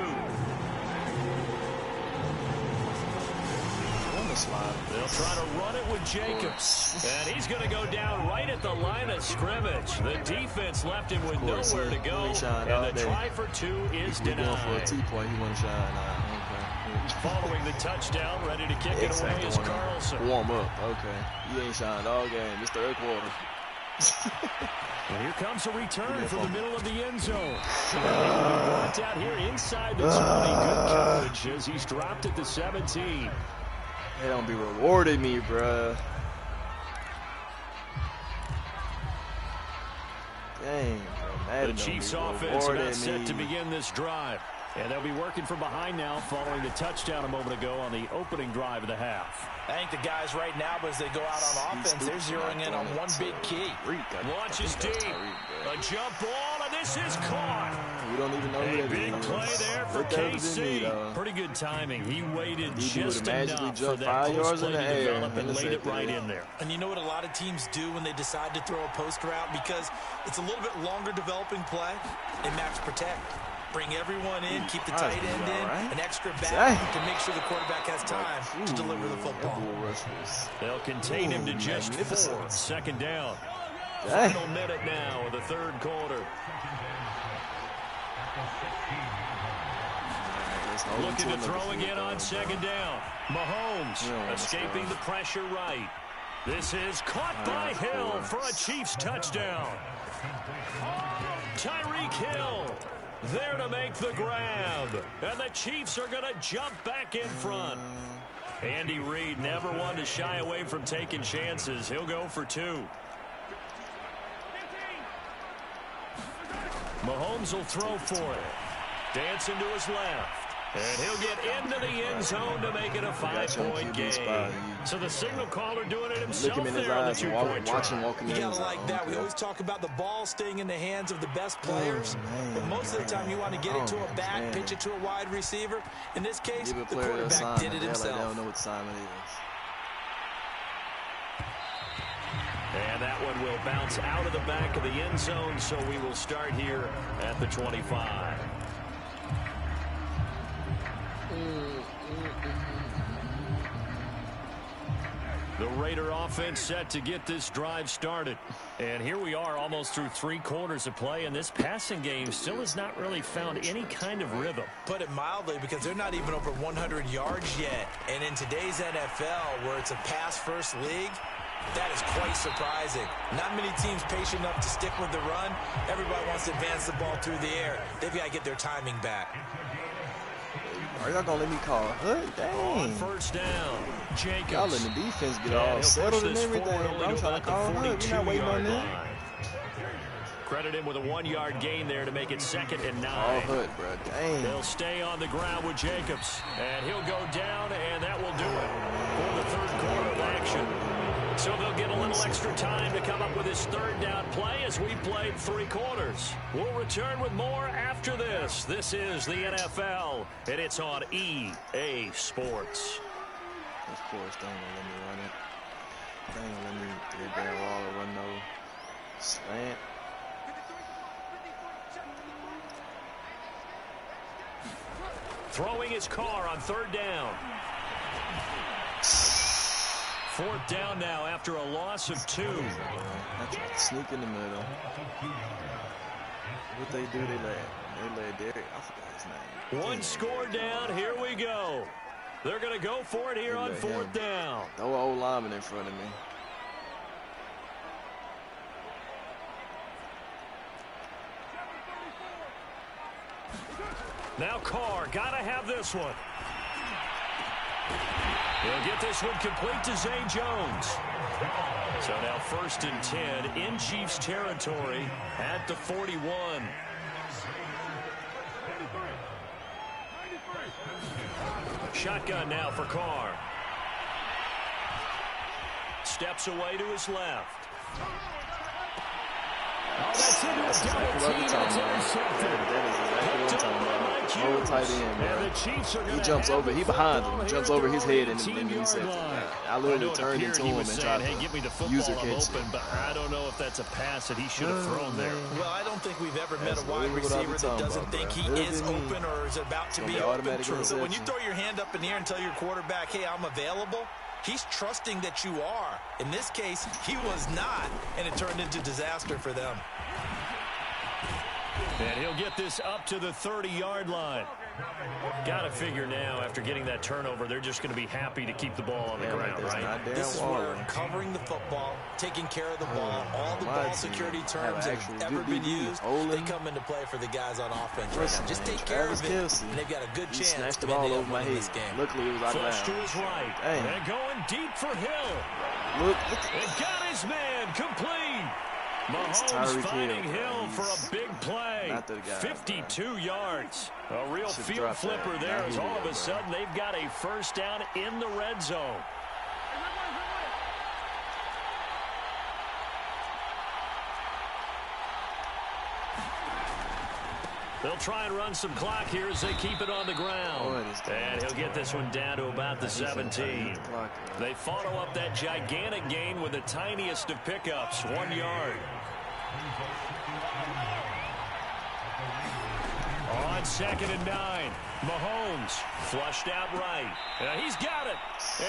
They'll try to run it with Jacobs. And he's going to go down right at the line of scrimmage. The defense left him with nowhere to go. And the try for 2 is denied. Going for a 2-point, he want to shine now. Okay. Following the touchdown, ready to kick it away is Carlson. Warm up. Okay. He ain't shined all game. It's third quarter. And here comes a return from the middle of the end zone. Brought out here inside the 20. Good coverage as he's dropped at the 17. They don't be rewarding me, bruh. Dang, bro. The Chiefs offense about set to begin this drive. And they'll be working from behind now following the touchdown a moment ago on the opening drive of the half. I think the guys right now, as they go out on offense, they're zeroing in on one big key. Launches deep. A jump ball, and this is caught. We don't even know who A big play there for KC. Pretty good timing. He waited just enough for that post play to develop and laid it right in there. And you know what a lot of teams do when they decide to throw a post route? Because it's a little bit longer developing play, they max protect. Bring everyone in, keep the tight end in, an extra back to make sure the quarterback has time to deliver the football. They'll contain him to just 4. Second down. Final minute now of the third quarter. Looking to throw again on second down. Mahomes escaping the pressure right. This is caught by Hill for a Chiefs touchdown. Tyreek Hill there to make the grab. And the Chiefs are going to jump back in front. Andy Reid never one to shy away from taking chances. He'll go for 2. Mahomes will throw for it. Dancing to his left. And he'll get into the end zone to make it a 5-point game. So the signal caller doing it himself there on the 2-point try. You gotta like that. We always talk about the ball staying in the hands of the best players. But most of the time you want to get it to a back, pitch it to a wide receiver. In this case, the quarterback did it himself. They don't know what time it is. And that one will bounce out of the back of the end zone, so we will start here at the 25. The Raider offense set to get this drive started. And here we are almost through 3 quarters of play, and this passing game still has not really found any kind of rhythm. Put it mildly, because they're not even over 100 yards yet. And in today's NFL, where it's a pass-first league, that is quite surprising. Not many teams patient enough to stick with the run. Everybody wants to advance the ball through the air. They've got to get their timing back. Are y'all gonna let me call Hood? Dang. On first down, Jacobs. Y'all letting the defense get all settled and everything. Bro, I'm trying to call Hood. We're not waiting on that. Credit him with a 1-yard gain there to make it 2nd and 9. All Hood, bro. Dang. They'll stay on the ground with Jacobs. And he'll go down, and that will do it for the third quarter of action. So they'll get a little extra time to come up with his third down play as we played 3 quarters. We'll return with more after this. This is the NFL, and it's on EA Sports. Of course, they ain't gonna let me run it. They ain't gonna let me get that wall or run no slant. Throwing his car on 3rd down. 4th down now after a loss of 2. I tried to sneak in the middle. What they do, they let Derek, I forgot his name. 1 score down, here we go. They're going to go for it here on 4th down. Throw an old lineman in front of me. Now Carr, got to have this one. He'll get this one complete to Zay Jones. So now 1st and 10 in Chiefs territory at the 41. Shotgun now for Carr. Steps away to his left. Oh, that's into a double team. It's intercepted. Hold tight end, man. He jumps over. He behind him. He jumps over his head and then he said, I literally turned into him and tried to use her catch. But I don't know if that's a pass that he should have thrown there. Well, I don't think we've ever met a wide receiver that doesn't think he is open or is about to be open. So when you throw your hand up in the air and tell your quarterback, hey, I'm available, he's trusting that you are. In this case, he was not, and it turned into disaster for them. And he'll get this up to the 30-yard line. Got to figure now, after getting that turnover, they're just going to be happy to keep the ball on the ground, right? This is where covering the football, taking care of the ball, all the ball security terms that have ever been used, they come into play for the guys on offense right now. Just take care of it, and they've got a good chance to win this game. Luckily, it was out of bounds. Flush to his right. And going deep for Hill. Look. It got his man complete. Mahomes finding Hill for a big play. 52 yards. A real field flipper there as all of a sudden they've got a first down in the red zone. They'll try and run some clock here as they keep it on the ground. And he'll get this one down to about the 17. They follow up that gigantic gain with the tiniest of pickups, 1 yard. On 2nd and 9. Mahomes flushed out right. He's got it.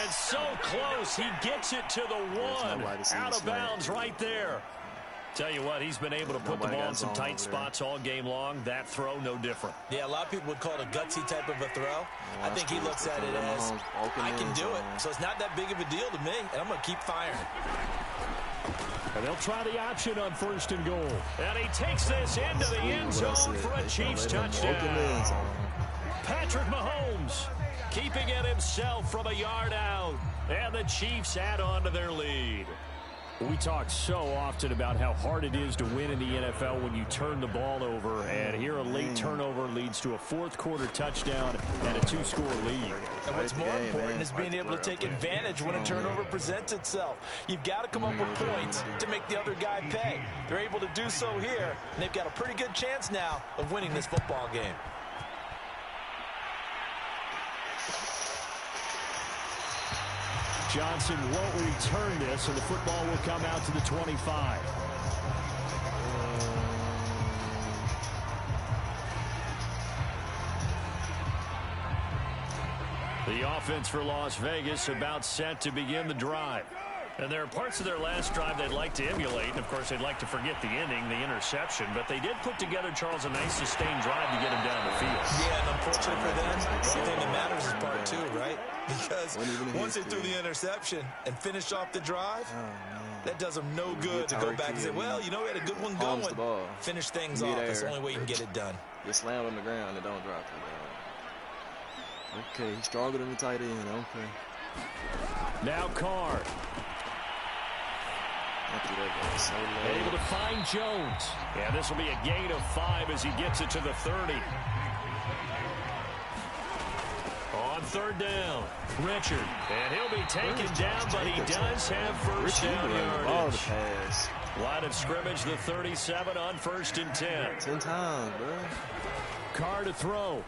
And so close. He gets it to the 1. Out of bounds right there. Tell you what, he's been able to put the ball in some tight spots all game long. That throw, no different. Yeah, a lot of people would call it a gutsy type of a throw. I think he looks at it as, I can do it. So it's not that big of a deal to me, and I'm going to keep firing. And they'll try the option on 1st and goal. And he takes this into the end zone for a Chiefs touchdown. Patrick Mahomes keeping it himself from a yard out. And the Chiefs add on to their lead. We talk so often about how hard it is to win in the NFL when you turn the ball over. And here a late turnover leads to a 4th quarter touchdown and a 2-score lead. And what's more important is being able to take advantage when a turnover presents itself. You've got to come up with points to make the other guy pay. They're able to do so here, and they've got a pretty good chance now of winning this football game. Johnson won't return this, and the football will come out to the 25. The offense for Las Vegas about set to begin the drive. And there are parts of their last drive they'd like to emulate. And, of course, they'd like to forget the ending, the interception. But they did put together, Charles, a nice sustained drive to get him down the field. Yeah, and unfortunately for them, the only thing that matters is part 2, right? Because once they threw the interception and finished off the drive, that does them no good to go back and say, well, you know, we had a good one going. Finish things off. That's the only way you can get it done. Get slammed on the ground and don't drop it. Okay, he's stronger than the tight end. Okay. Now Carr. Able to find Jones. Yeah, this will be a gain of 5 as he gets it to the 30. On 3rd down, Richard. And he'll be taken down, but he does have first down yardage. Line of scrimmage, the 37 on 1st and 10. 10 times, bro. Carr to throw.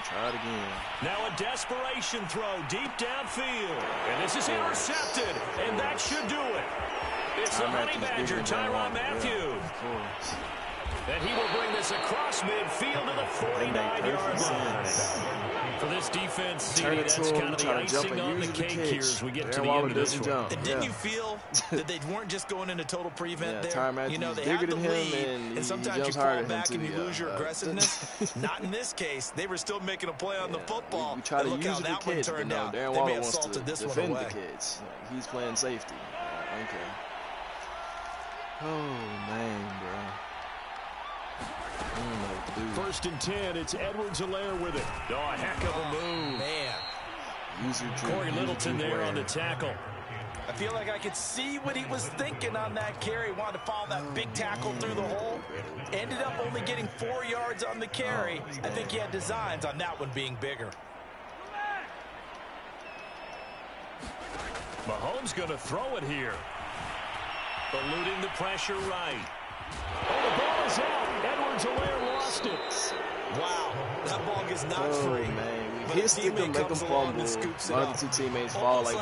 Try it again. Now a desperation throw deep downfield. And this is intercepted. And that should do it. It's the Honey Badger, Tyrann Mathieu. And he will bring this across midfield to the 49-yard line. For this defense, CD, that's kind of the icing on the cake here as we get to the end of this one. And didn't you feel that they weren't just going into total prevent there? You know, they had the lead, and sometimes you fall back and you lose your aggressiveness. Not in this case. They were still making a play on the football. We try to look use how that one turned out. They may have salted this one away. The kids. He's playing safety. Okay. Oh, man, bro. 1st and 10, it's Edwards-Helaire with it. Oh, a heck of a move. Man. Corey Littleton there on the tackle. I feel like I could see what he was thinking on that carry. Wanted to follow that big tackle through the hole. Ended up only getting 4 yards on the carry. I think he had designs on that one being bigger. Mahomes going to throw it here. Eluding the pressure right. Oh, the ball is out. Edwards-Helaire lost it. Wow, that ball gets knocked free. Man. His teammate make him fumble. My other 2 teammates fall like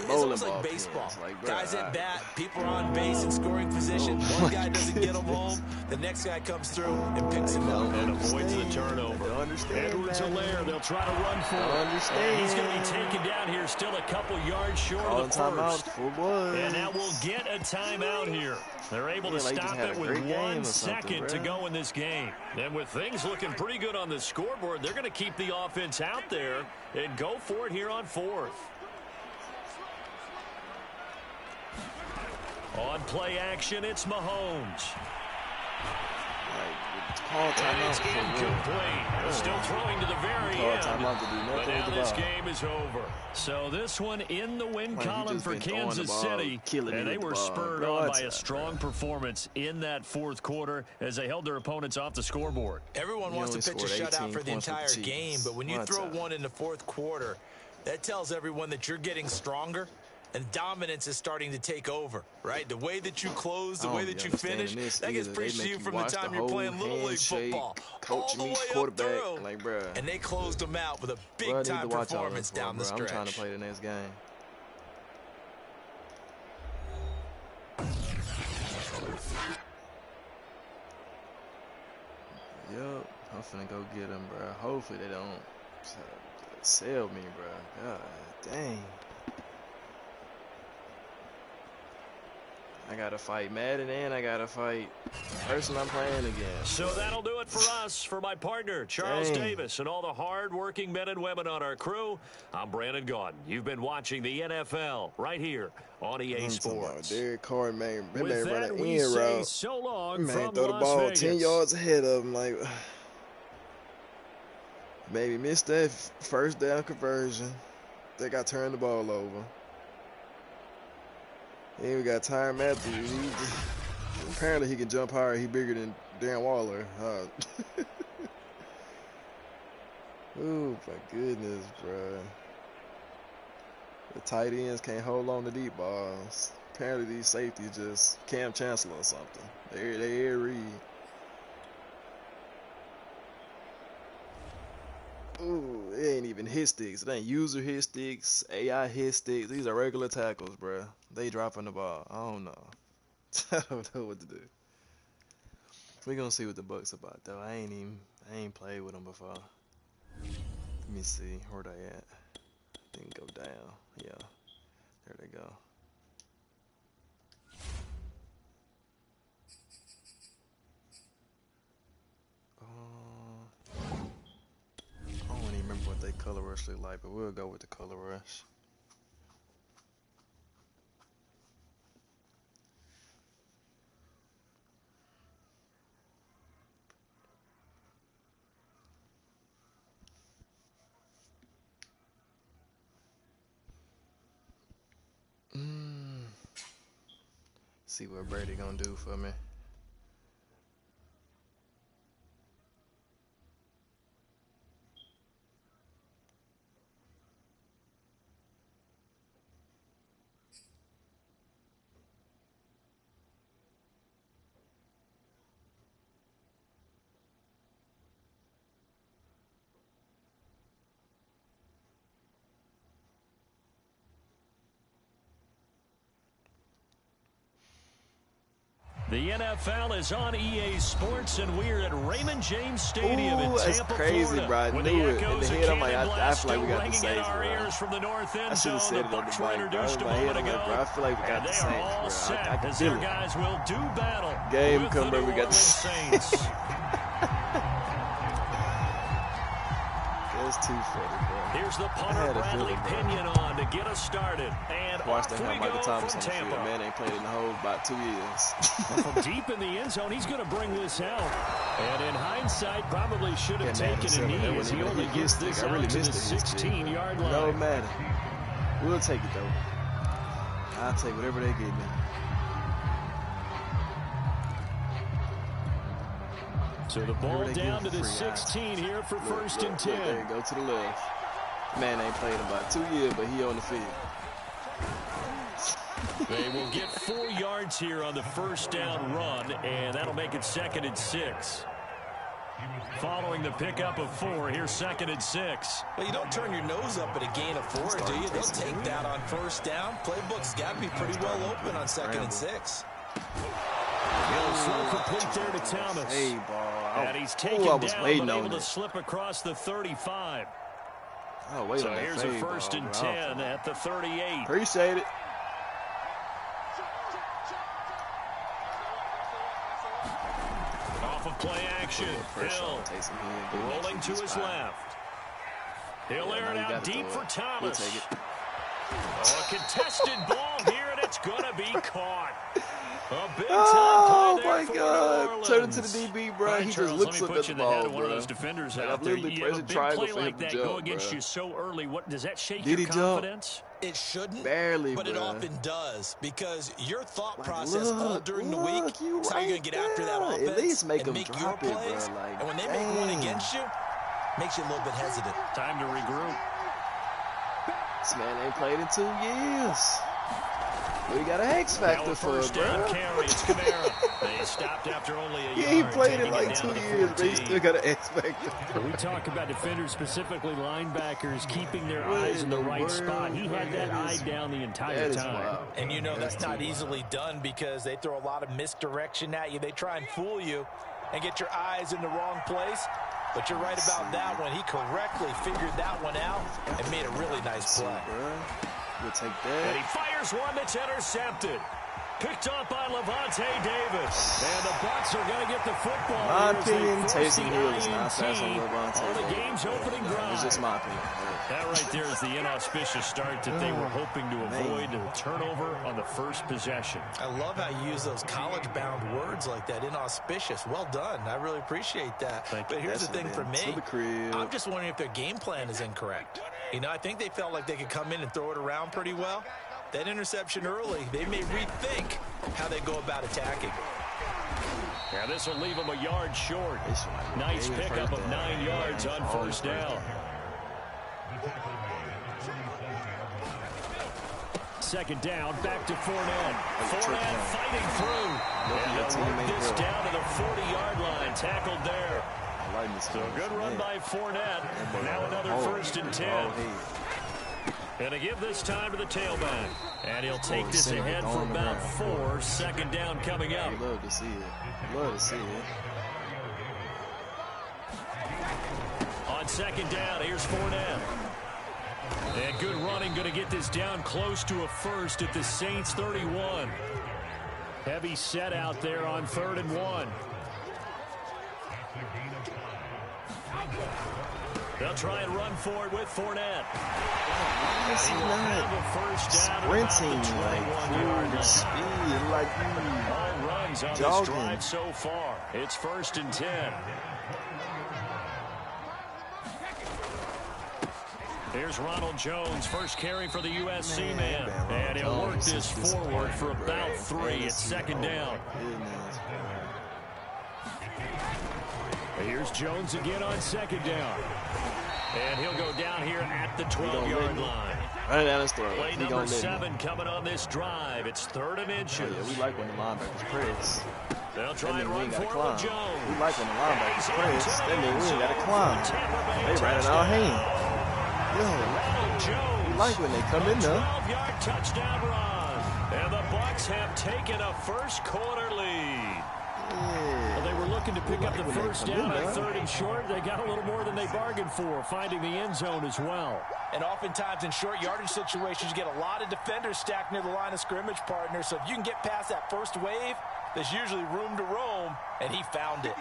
bowling ball. Baseball. Guys at bat, people are on base in scoring position. One guy doesn't get him home. The next guy comes through and picks him up. And avoids the turnover. Edwards-Helaire, they'll try to run for it. He's going to be taken down here, still a couple yards short of the first. And now we'll get a timeout here. They're able to stop it with 1 second to go in this game. And with things looking pretty good on the scoreboard, they're going to keep the offense out there and go for it here on 4th. On play action, it's Mahomes. And it's incomplete. Still throwing to the very end. But now this game is over. So this one in the win column for Kansas City. And they were spurred on by a strong performance in that 4th quarter as they held their opponents off the scoreboard. Everyone wants to pitch a shutout for the entire game, but when you throw one in the 4th quarter, that tells everyone that you're getting stronger. And dominance is starting to take over, right? The way that you close, the way that you finish, that gets preached to you from the time you're playing Little League football. All the way up through. And they closed them out with a big-time performance down the stretch. I'm trying to play the next game. Yup. I'm finna go get him, bro. Hopefully they don't sell me, bro. God dang. I gotta fight Madden and I gotta fight the person I'm playing against. So that'll do it for us. For my partner, Charles Davis, and all the hard-working men and women on our crew, I'm Brandon Gaudin. You've been watching the NFL right here on EA Sports. Derek Carr, man, With man that, run an we end say route. so long Man, from throw the Las ball Vegas. 10 yards ahead of him. Like, maybe missed that first down conversion. They got turned the ball over. And we got Tyron Matthews. Apparently he can jump higher. He bigger than Darren Waller. Oh my goodness, bro. The tight ends can't hold on to deep balls. Apparently these safeties just Cam Chancellor or something. They air read. Ooh, it ain't even hit sticks. It ain't user hit sticks, AI hit sticks. These are regular tackles, bro. They dropping the ball. I don't know. I don't know what to do. We're gonna see what the Bucks about though. I ain't played with them before. Let me see where they at. They can go down. Yeah, there they go. I don't even remember what they color rush look like, but we'll go with the color rush. See what Brady gonna do for me. The NFL is on EA Sports, and we're at Raymond James Stadium in Tampa, that's crazy, Florida. bro. I knew it. In the head, I'm like, I feel like we got the Saints, our bro. ears from the north end I should have said it on the mic, bro. In my head, I'm like, bro, I feel like we got the Saints, bro. I can feel it. Guys will do battle. Game coming, we got the Saints. That's too funny, bro. Here's the punter, Bradley Pinion, on to get us started. And watch that have Michael Thomas on the field. Man ain't played in the hole about 2 years. From deep in the end zone, he's going to bring this out. And in hindsight, probably should have taken a knee as he only gets this out to the 16-yard line. No matter. We'll take it, though. I'll take whatever they give me. So the ball down to the 16 here for first and 10. There you go, to the left. Man ain't played in about 2 years, but he on the field. They will get 4 yards here on the first down run, and that'll make it 2nd and 6. Following the pickup of 4, here's 2nd and 6. Well, you don't turn your nose up at a gain of 4, do you? They'll take that on first down. Playbook's got to be pretty well open on 2nd and 6. He'll slow complete there to Thomas. Hey, ball. And he's taken down, but able to slip across the 35. Oh, wait so here's a first and 10 at the 38. Appreciate it. Off of play action. Hill rolling to his left. He'll air it out deep for Thomas. We'll take it. Oh, a contested ball here, and it's going to be caught. A big oh, my God. Turn it to the DB, bro. Right, he Charles, just looks up at the ball, bro. One of those defenders like, out I've literally there. pressed a triangle play for him like to that jump, go against bro. you so early. What does that shake Did your he confidence? Jump? It shouldn't, barely, but bro. It often does because your thought like, process all during the week is how you're going to get after that offense. At least make them make drop your it, plays. bro. Like, and when they make one against you, makes you a little bit hesitant. Time to regroup. This man ain't played in 2 years. We got an X factor for it, bro. It's Kamara. They stopped after only a yard. He played in like 2 years, but he still got an X factor. We talk about defenders, specifically linebackers, keeping their eyes in the right spot. He had that eye down the entire time. And you know that's not easily done because they throw a lot of misdirection at you. They try and fool you. and get your eyes in the wrong place. But you're right about that one. He correctly figured that one out and made a really nice play. We'll take that. And he fires one that's intercepted. Picked up by Levante Davis. And the Bucs are going to get the football. My opinion, Taysom Hill is not fast on Levante on the Davis. game's opening drive. It's just my opinion. That right there is the inauspicious start that they were hoping to avoid, a turnover on the first possession. I love how you use those college-bound words like that, inauspicious. Well done. I really appreciate that. But here's the thing for me. I'm just wondering if their game plan is incorrect. You know, I think they felt like they could come in and throw it around pretty well. That interception early, they may rethink how they go about attacking. Yeah, this will leave them a yard short. Nice pickup of 9 yards on first down. Second down, back to Fournette. Fournette fighting through. And they'll work this down to the 40-yard line. Tackled there. So a good run by Fournette. Now another 1st and 10. And to give this time to the tailback. And he'll take this ahead for about 4. Second down coming up. Love to see it. Love to see it. On second down, here's Fournette. And good running, going to get this down close to a first at the Saints 31. Heavy set out there on 3rd and 1. They'll try and run for it with Fournette. He's not sprinting like full speed, like all runs on jogging. This drive so far. It's 1st and 10. Here's Ronald Jones, first carry for the USC man. And he'll work this forward for about 3. It's 2nd down. Here's Jones again on 2nd down. And he'll go down here at the 12-yard line. Right down his throat. Play number 7 coming on this drive. It's 3rd and inches. Oh, yeah, we like when the linebackers press. They'll try and run for it with Jones. We like when the linebackers press. That means we ain't got to climb. They right in our hand. Yo, we like when they come in there. 12-yard touchdown run. And the Bucs have taken a first quarter lead. Well, they were looking to pick up the first down on 3rd and short. They got a little more than they bargained for, finding the end zone as well. And oftentimes in short yardage situations, you get a lot of defenders stacked near the line of scrimmage, partner. So if you can get past that first wave, there's usually room to roam, and he found it.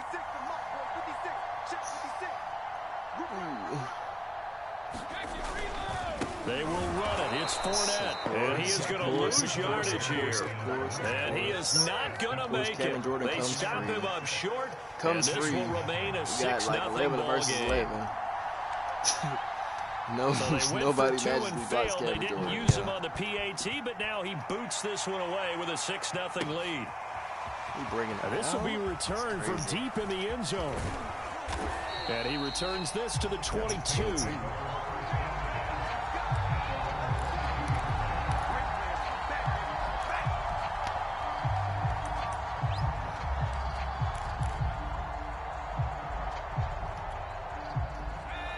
They will run it. It's Fournette. And he is going to lose yardage here. And he is not going to make it. They stop him up short. And this will remain a 6-0 ball game. Nobody so magically blocks Kevin They didn't use him on the PAT, but now he boots this one away with a 6-0 lead. This will be returned from deep in the end zone. And he returns this to the 22.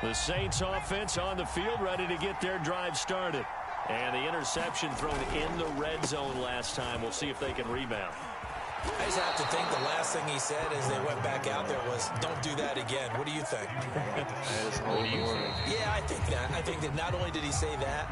The Saints offense on the field, ready to get their drive started. And the interception thrown in the red zone last time. We'll see if they can rebound. I just have to think the last thing he said as they went back out there was, don't do that again. What do you think? Yeah, I think that. I think that not only did he say that,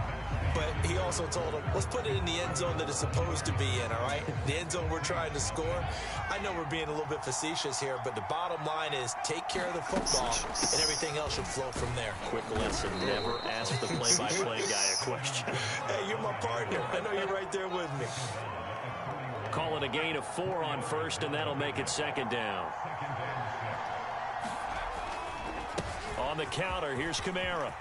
but he also told him, let's put it in the end zone that it's supposed to be in, all right? The end zone we're trying to score. I know we're being a little bit facetious here, but the bottom line is take care of the football, and everything else should flow from there. Quick lesson, never ask the play-by-play guy a question. Hey, you're my partner. I know you're right there with me. Call it a gain of 4 on first, and that'll make it 2nd down. On the counter, here's Kamara.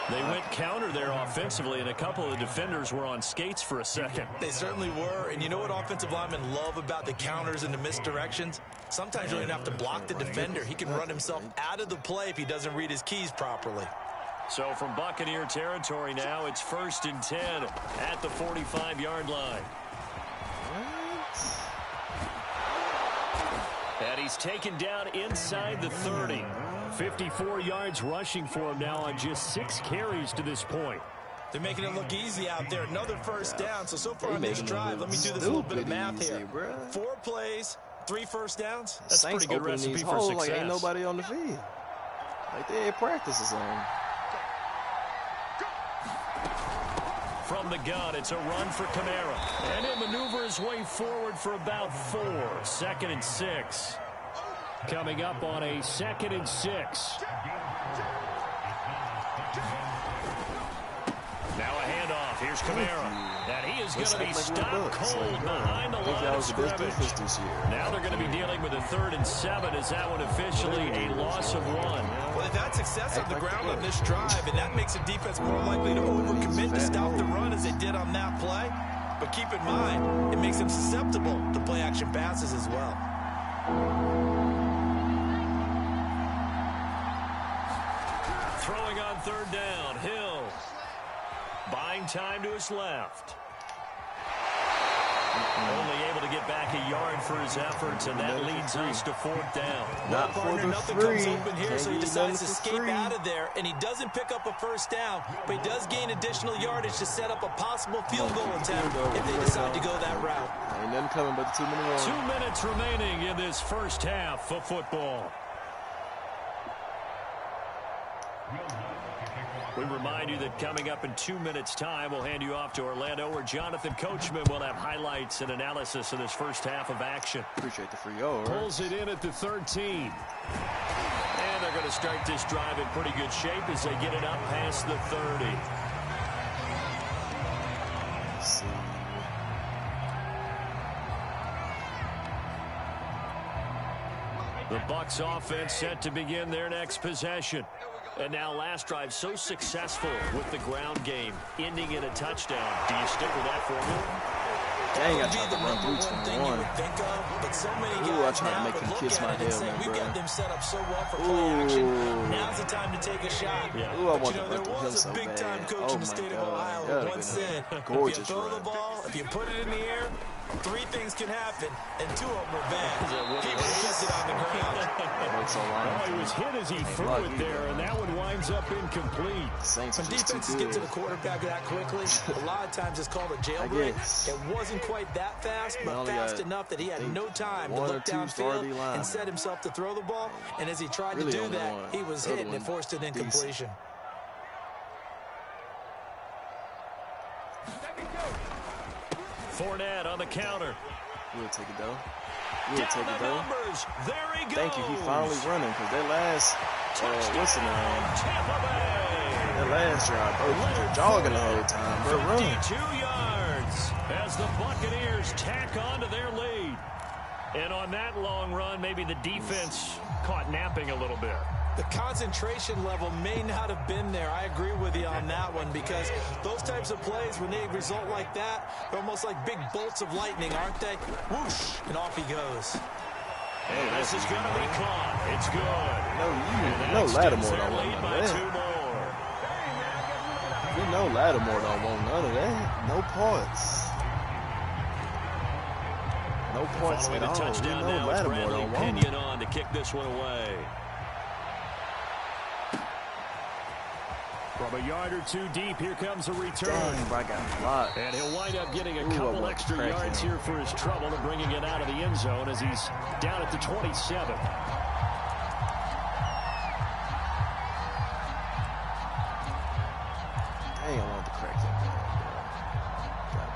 They went counter there offensively, and a couple of the defenders were on skates for a second. They certainly were, and you know what offensive linemen love about the counters and the misdirections? Sometimes you don't even have to block the defender. He can run himself out of the play if he doesn't read his keys properly. So from Buccaneer territory now, it's 1st and 10 at the 45-yard line. And he's taken down inside the 30. 54 yards rushing for him now on just 6 carries to this point. They're making it look easy out there. Another first down. So far on this drive, let me do this little bit of math here. 4 plays, 3 first downs. That's a pretty good recipe for success. Like ain't nobody on the field. Like they ain't practice or something. From the gun, it's a run for Kamara. And he'll maneuver his way forward for about 4. 2nd and 6. Coming up on a 2nd and 6. Now a handoff. Here's Kamara. And he is going to be stopped cold behind the line of scrimmage. Now they're going to be dealing with a 3rd and 7. Is that one officially a loss of 1? Well, they've had success on the ground on this drive, and that makes the defense more likely to overcommit to stop the run as they did on that play. But keep in mind, it makes them susceptible to play-action passes as well. Throwing on 3rd down, Hill. Buying time to his left. Only able to get back a yard for his efforts, and that leads us to 4th down. Not for the nothing comes open here, so he decides to escape out of there, and he doesn't pick up a first down, but he does gain additional yardage to set up a possible field goal attempt if they decide to go that route. Ain't nothing coming but the 2-minute 2 minutes remaining in this first half of football. We remind you that coming up in 2 minutes' time, we'll hand you off to Orlando, where Jonathan Coachman will have highlights and analysis of this first half of action. Appreciate the free over. Pulls it in at the 13. And they're going to start this drive in pretty good shape as they get it up past the 30. Let's see. The Bucs offense set to begin their next possession. And now last drive so successful with the ground game, ending in a touchdown. Do you stick with that formula? Dang, I tried to run through 21. But so many Ooh, I guys tried to now make him could kiss look my at it and hell, say, man, we've bro. got them set up so well for play action. Ooh. Now's the time to take a shot. Yeah. Ooh, I But want you to know, run there through him was so a big-time bad. coach Oh in the my state of God. Ohio That'd who once said, if you gorgeous throw the run. ball, if you put it in the air, 3 things can happen, and 2 of them are bad. He would have kept it on the ground. Well, he was hit as he threw it there, and that one winds up incomplete. Saints When are just defenses too get to good. the quarterback that quickly, a lot of times it's called a jailbreak. It wasn't quite that fast, but fast enough that he had no time to look downfield and set himself to throw the ball. And as he tried to do that, he was hit and it forced an incompletion. Fournette on the counter. We'll take it though. We'll Down take the it though. numbers. There he goes. Thank you. He finally running because that last, what's the name? Tampa Bay. That last drive, bro, you're jogging the whole time, bro. Run. 52 yards as the Buccaneers tack on to their lead. And on that long run, maybe the defense caught napping a little bit. The concentration level may not have been there. I agree with you on that one because those types of plays, when they result like that, they're almost like big bolts of lightning, aren't they? Whoosh, and off he goes. And this is going to be caught. It's good. No, Lattimore don't want lead none by of 2 that. more. We know Lattimore don't want none of that. No points. No points Following at the all. We touchdown know now, it's Lattimore Bradley don't want it. Pinion on to kick this one away. From a yard or 2 deep, here comes a return. Dang, bro, I got blocked. And he'll wind up getting a Ooh, I couple want to extra crack yards him. here for his trouble and bringing it out of the end zone as he's down at the 27. Dang, I wanted to crack him. Got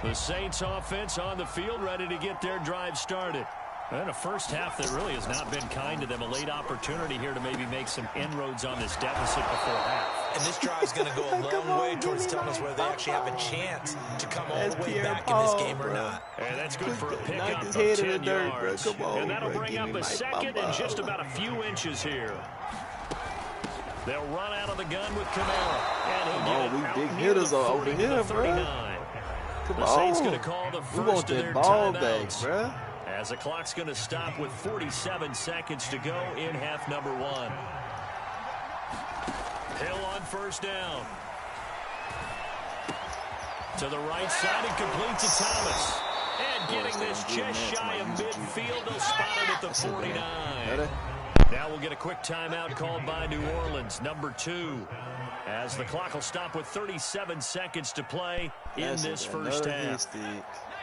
blocked. The Saints offense on the field, ready to get their drive started. And a first half that really has not been kind to them. A late opportunity here to maybe make some inroads on this deficit before half. And this drive's going to go a long way towards telling us whether they actually have a chance to come all the way back in this game or not. And that's good for a pickup Knock his of head in 10 the dirt, yards. bro. Come on, And that'll bro. bring Give up me a my second and just about a few inches here. They'll run out of the gun with Kamara. And he'll get we it out big near hitters the are 40 over to here, the bro. 39. Come The Saints on. going to call the We first want of that their ball back, timeouts. bro. As the clock's going to stop with 47 seconds to go in half number 1. Hill on first down. To the right side and complete to Thomas. And getting this just shy of midfield, they'll spot it at the 49. Now we'll get a quick timeout called by New Orleans, number 2. As the clock will stop with 37 seconds to play in this first half.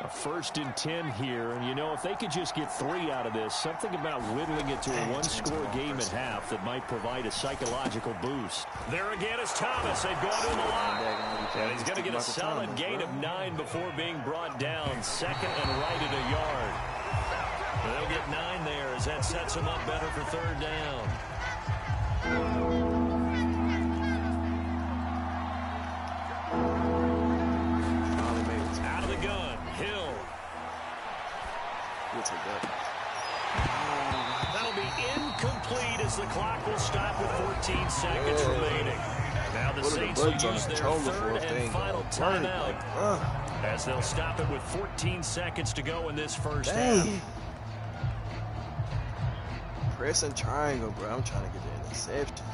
A 1st and 10 here, and you know, if they could just get 3 out of this, something about whittling it to a one-score game at half that might provide a psychological boost. There again is Thomas. They've gone to him a lot. And he's going to get a solid gain of 9 before being brought down. 2nd and right at a yard. And they'll get 9 there as that sets him up better for 3rd down. Out of the gun, Hill. We'll take that. That'll be incomplete as the clock will stop with 14 seconds remaining. Now the Saints will use their 3rd and final timeout as they'll stop it with 14 seconds to go in this first half. Press and triangle, bro. I'm trying to get the interception.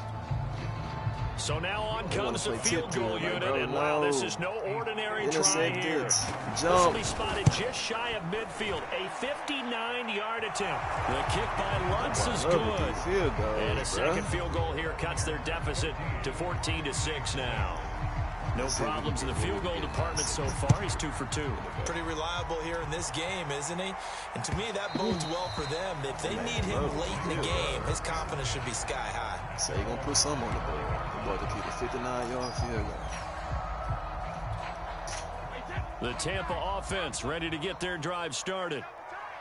So now on comes the field goal unit, and wow, this is no ordinary try here. This will be spotted just shy of midfield, a 59-yard attempt. The kick by Lutz is good, and a second field goal here cuts their deficit to 14-6 now. No problems in the field goal department so far. He's 2 for 2. Pretty reliable here in this game, isn't he? And to me, that bodes well for them. If they need him late in the game, his confidence should be sky high. So you're going to put some on the board. The boy to keep a 59-yard field goal. The Tampa offense ready to get their drive started.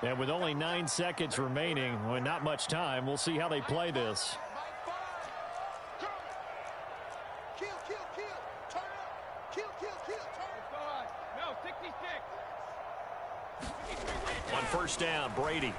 And with only 9 seconds remaining, well, not much time, we'll see how they play this. On 1st down, Brady.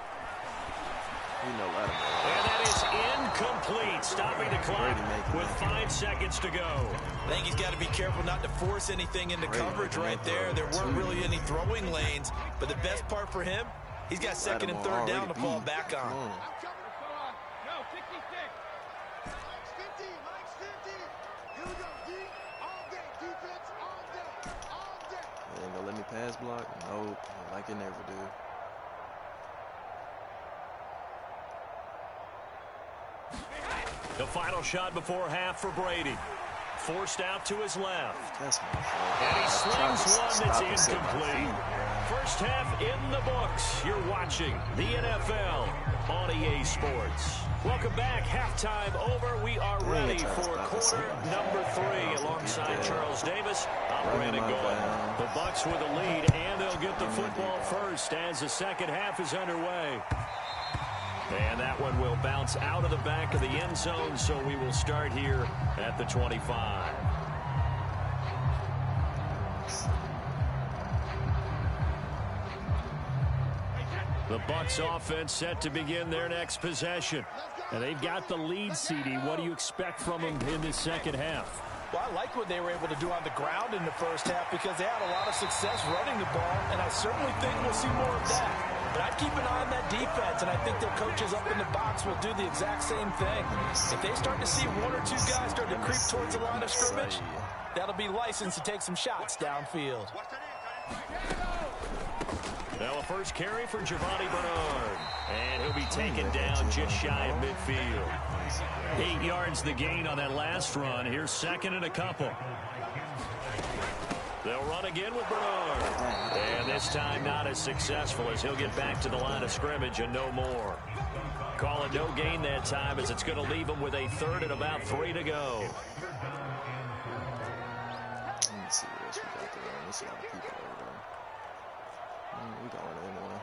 And that is incomplete, stopping the clock with 5 seconds to go. I think he's got to be careful not to force anything into coverage right there. There weren't really any throwing lanes, but the best part for him, he's got 2nd and 3rd down to fall back on. Ain't gonna let me pass block? Nope, like it never do. The final shot before half for Brady. Forced out to his left. That's my fault. And he slings one that's incomplete. First half in the books. You're watching the NFL on EA Sports. Welcome back. Halftime over. We are ready for quarter number 3 alongside Charles Davis. I'm Brandon Gold. The Bucs with a lead, and they'll get the football first as the second half is underway. And that one will bounce out of the back of the end zone, so we will start here at the 25. The Bucs offense set to begin their next possession. And they've got the lead, CD. What do you expect from them in this second half? Well, I like what they were able to do on the ground in the first half because they had a lot of success running the ball, and I certainly think we'll see more of that. But I'd keep an eye on that defense, and I think their coaches up in the box will do the exact same thing. If they start to see 1 or 2 guys start to creep towards the line of scrimmage, that'll be licensed to take some shots downfield. Now a first carry for Giovanni Bernard. And he'll be taken down just shy of midfield. 8 yards the gain on that last run. Here's 2nd and a couple. They'll run again with Bernard. And this time not as successful as he'll get back to the line of scrimmage and no more. Call it no gain that time as it's going to leave him with a 3rd and about 3 to go. Let me see what else we got there. There's a lot of people over there. We got one anyway.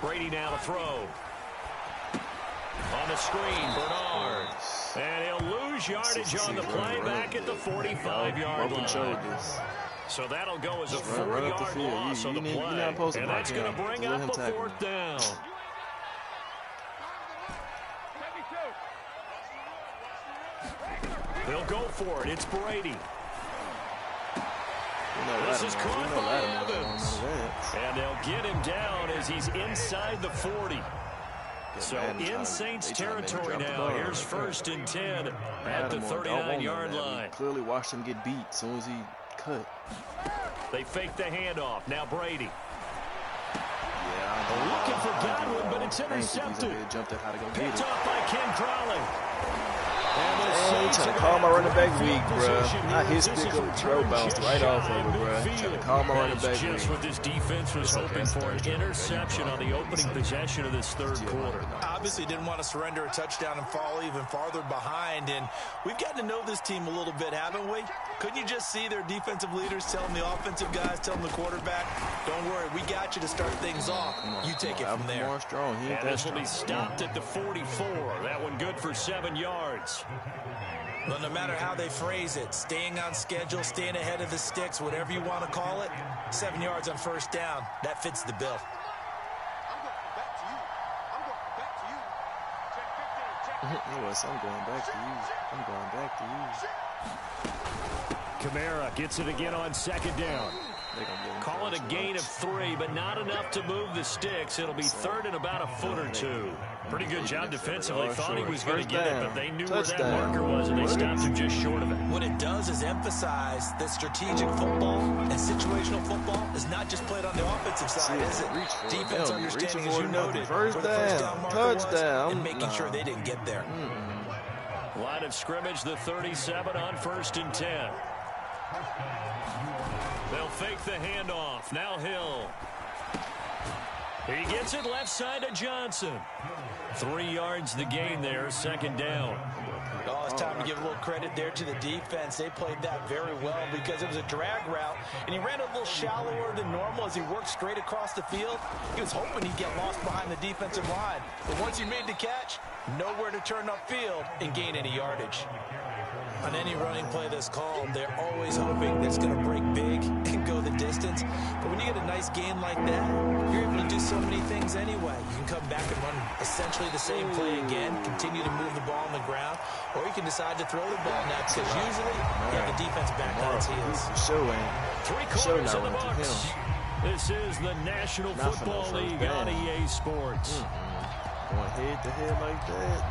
Brady now to throw. On the screen, Bernard. And he'll lose yardage on the play back at the 45-yard line. So that'll go as a 4-yard loss on the play. And that's going to bring up a 4th down. They'll go for it. It's Brady. This is caught by Evans. And they'll get him down as he's inside the 40. So in Saints territory now. Here's 1st and 10 at the 39-yard line. Clearly watched him get beat as soon as he cut. They fake the handoff. Now Brady. Yeah, Looking for Godwin, but it's intercepted. Jumped at how to go get Picked it. off by Ken Crowley. And the Hey, Saints trying to have call my running back field weak, position bruh. Not here. his This stick is up, throw returned bounced just right off shy of it, bruh. Trying to midfield. call my running That's back just weak. what this defense was hoping for, an interception on the opening possession of this third quarter. Obviously didn't want to surrender a touchdown and fall even farther behind, and we've gotten to know this team a little bit, haven't we? Couldn't you just see their defensive leaders telling the offensive guys, telling the quarterback, don't worry, we got you to start things off. You take it from there. More strong. He ain't And that this will be strong. stopped at the 44. That one good for 7 yards. But no matter how they phrase it, staying on schedule, staying ahead of the sticks, whatever you want to call it, 7 yards on first down, that fits the bill. I'm going back to you. I'm going back to you. Kamara gets it again on second down. Call it a gain of 3, but not enough to move the sticks. It'll be third and about a foot or two. Pretty good job defensively. Thought he was going to get it, but they knew where that marker was, and they stopped him just short of it. What it does is emphasize that strategic football and situational football is not just played on the offensive side, is it? Defense understanding, as you noted, where the first down marker was, and making sure they didn't get there. Line of scrimmage, the 37 on 1st and 10. They'll fake the handoff. Now Hill. He gets it left side to Johnson. 3 yards the gain there, second down. Oh, it's time to give a little credit there to the defense. They played that very well because it was a drag route, and he ran a little shallower than normal as he worked straight across the field. He was hoping he'd get lost behind the defensive line, but once he made the catch, nowhere to turn upfield and gain any yardage. On any running play that's called, they're always hoping that it's going to break big and go the distance. But when you get a nice gain like that, you're able to do so many things anyway. You can come back and run essentially the same play again, continue to move the ball on the ground, or you can decide to throw the ball now because usually you have the defense back on its heels. Three quarters in the books. This is the National Football League on EA Sports. Going head to head like that.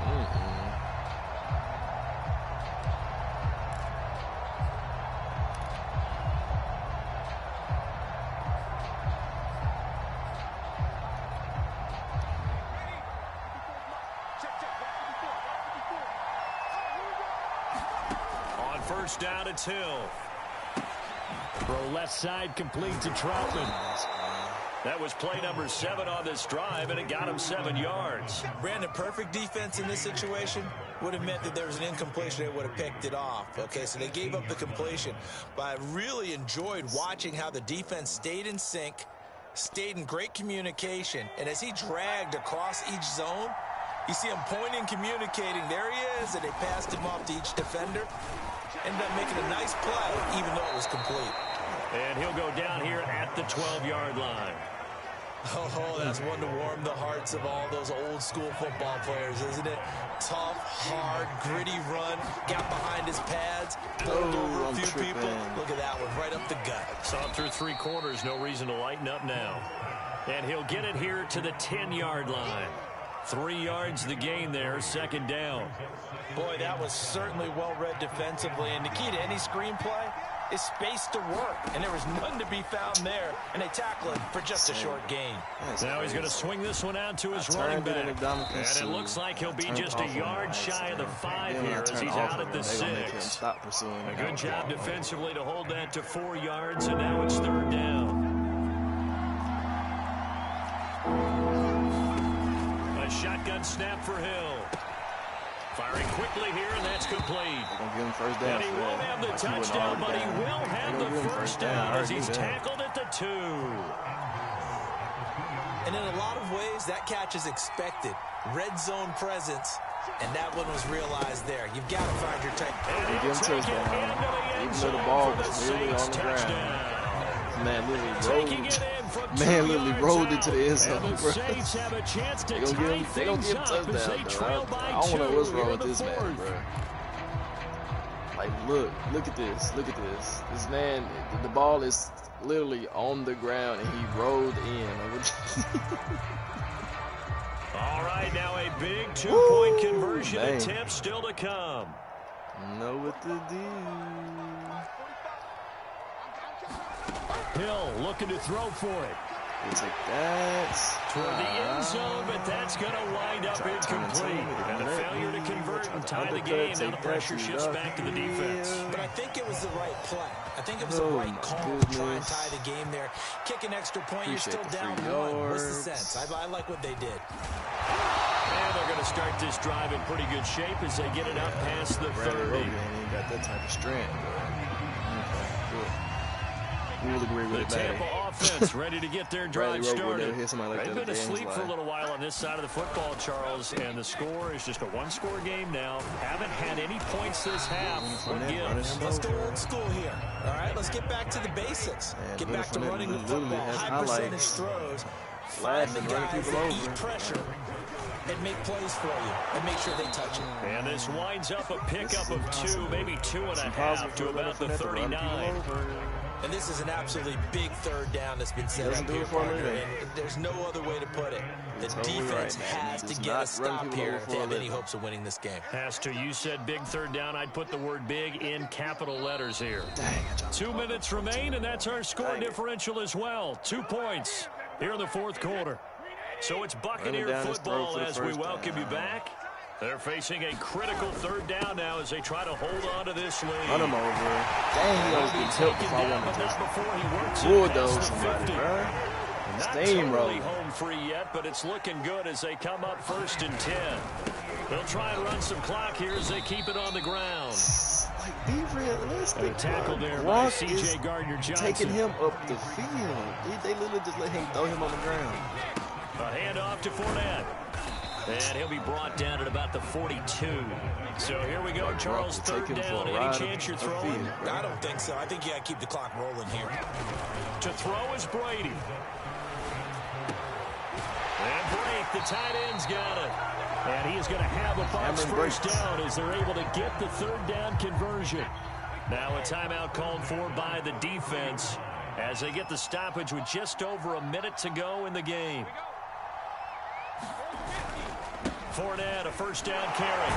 First down, it's Hill. Throw left side complete to Troutman. That was play number 7 on this drive, and it got him 7 yards. Brandon, perfect defense in this situation would have meant that there was an incompletion. They would have picked it off. Okay, so they gave up the completion. But I really enjoyed watching how the defense stayed in sync, stayed in great communication, and as he dragged across each zone, you see him pointing, communicating. There he is, and they passed him off to each defender. Ended up making a nice play, even though it was complete. And he'll go down here at the 12-yard line. Oh, that's one to warm the hearts of all those old-school football players, isn't it? Tough, hard, gritty run, got behind his pads, pulled over a few people. Look at that one, right up the gut. Saw him through 3 quarters, no reason to lighten up now. And he'll get it here to the 10-yard line. 3 yards the gain there, second down. Boy, that was certainly well-read defensively, and the key to any screenplay is space to work, and there was none to be found there, and they tackle him for just a short gain. Now he's going to swing this one out to his running back, and it looks like he'll be just a yard shy of the 5 here as he's out at the 6. A good job defensively to hold that to 4 yards, and now it's third down. A shotgun snap for Hill. Firing quickly here, and that's complete. Give him first down. And he won't have the touchdown, but he will have the first down as he's tackled at the 2. And in a lot of ways, that catch is expected. Red zone presence, and that one was realized there. You've got to find your type. Give him touchdown. Even though the ball was really on the ground. Man literally rolled into the end zone, bro. They gonna give him touchdown, bro. I don't know what's wrong with this man, bro. Like, look at this. This man, the ball is literally on the ground, and he rolled in. All right, now a big 2-point conversion attempt still to come. Know what to do. Hill looking to throw for it. We'll take that. Toward the end zone, but that's going to wind up incomplete. And a failure to convert and tie the game. Now the pressure shifts back to the defense. But I think it was the right play. I think it was the right call to try and tie the game there. Kick an extra point, you're still down 1. What's the sense? I like what they did. And they're going to start this drive in pretty good shape as they get it up past the 30. Ain't got that type of strength. We'll agree with the Tampa offense ready to get their drive started. They've been asleep for a little while on this side of the football, Charles, and the score is just a one-score game now. Haven't had any points this half. Let's go old school here. All right, let's get back to the basics. Get back to running the football, high percentage throws, find the guys that eat pressure and make plays for you and make sure they touch it. And this winds up a pickup of 2, maybe 2.5 to about the 39. And this is an absolutely big third down that's been set up here, partner, and there's no other way to put it. The defense has to get a stop here if they have any hopes of winning this game. Has to. You said big third down. I'd put the word big in capital letters here. 2 minutes remain, and that's our score differential as well. 2 points here in the fourth quarter. So it's Buccaneer football as we welcome you back. They're facing a critical third down now as they try to hold on to this lead. Run him over. Dang, he was taken down, but not before he works it bulldoze past the 50. somebody, bro. Not totally home free yet, but it's looking good as they come up 1st and 10. They'll try and run some clock here as they keep it on the ground. Like, be realistic. And a tackle there by C.J. Gardner-Johnson. Taking him up the field. They literally just let him throw him on the ground. A handoff to Fournette. And he'll be brought down at about the 42. So here we go, Charles, third down. Any chance you're throwing? I don't think so. I think you got to keep the clock rolling here. To throw is Brady. And break, the tight end's got it. And he is going to have a box first down as they're able to get the third down conversion. Now a timeout called for by the defense as they get the stoppage with just over a minute to go in the game. Fournette, a first down carry.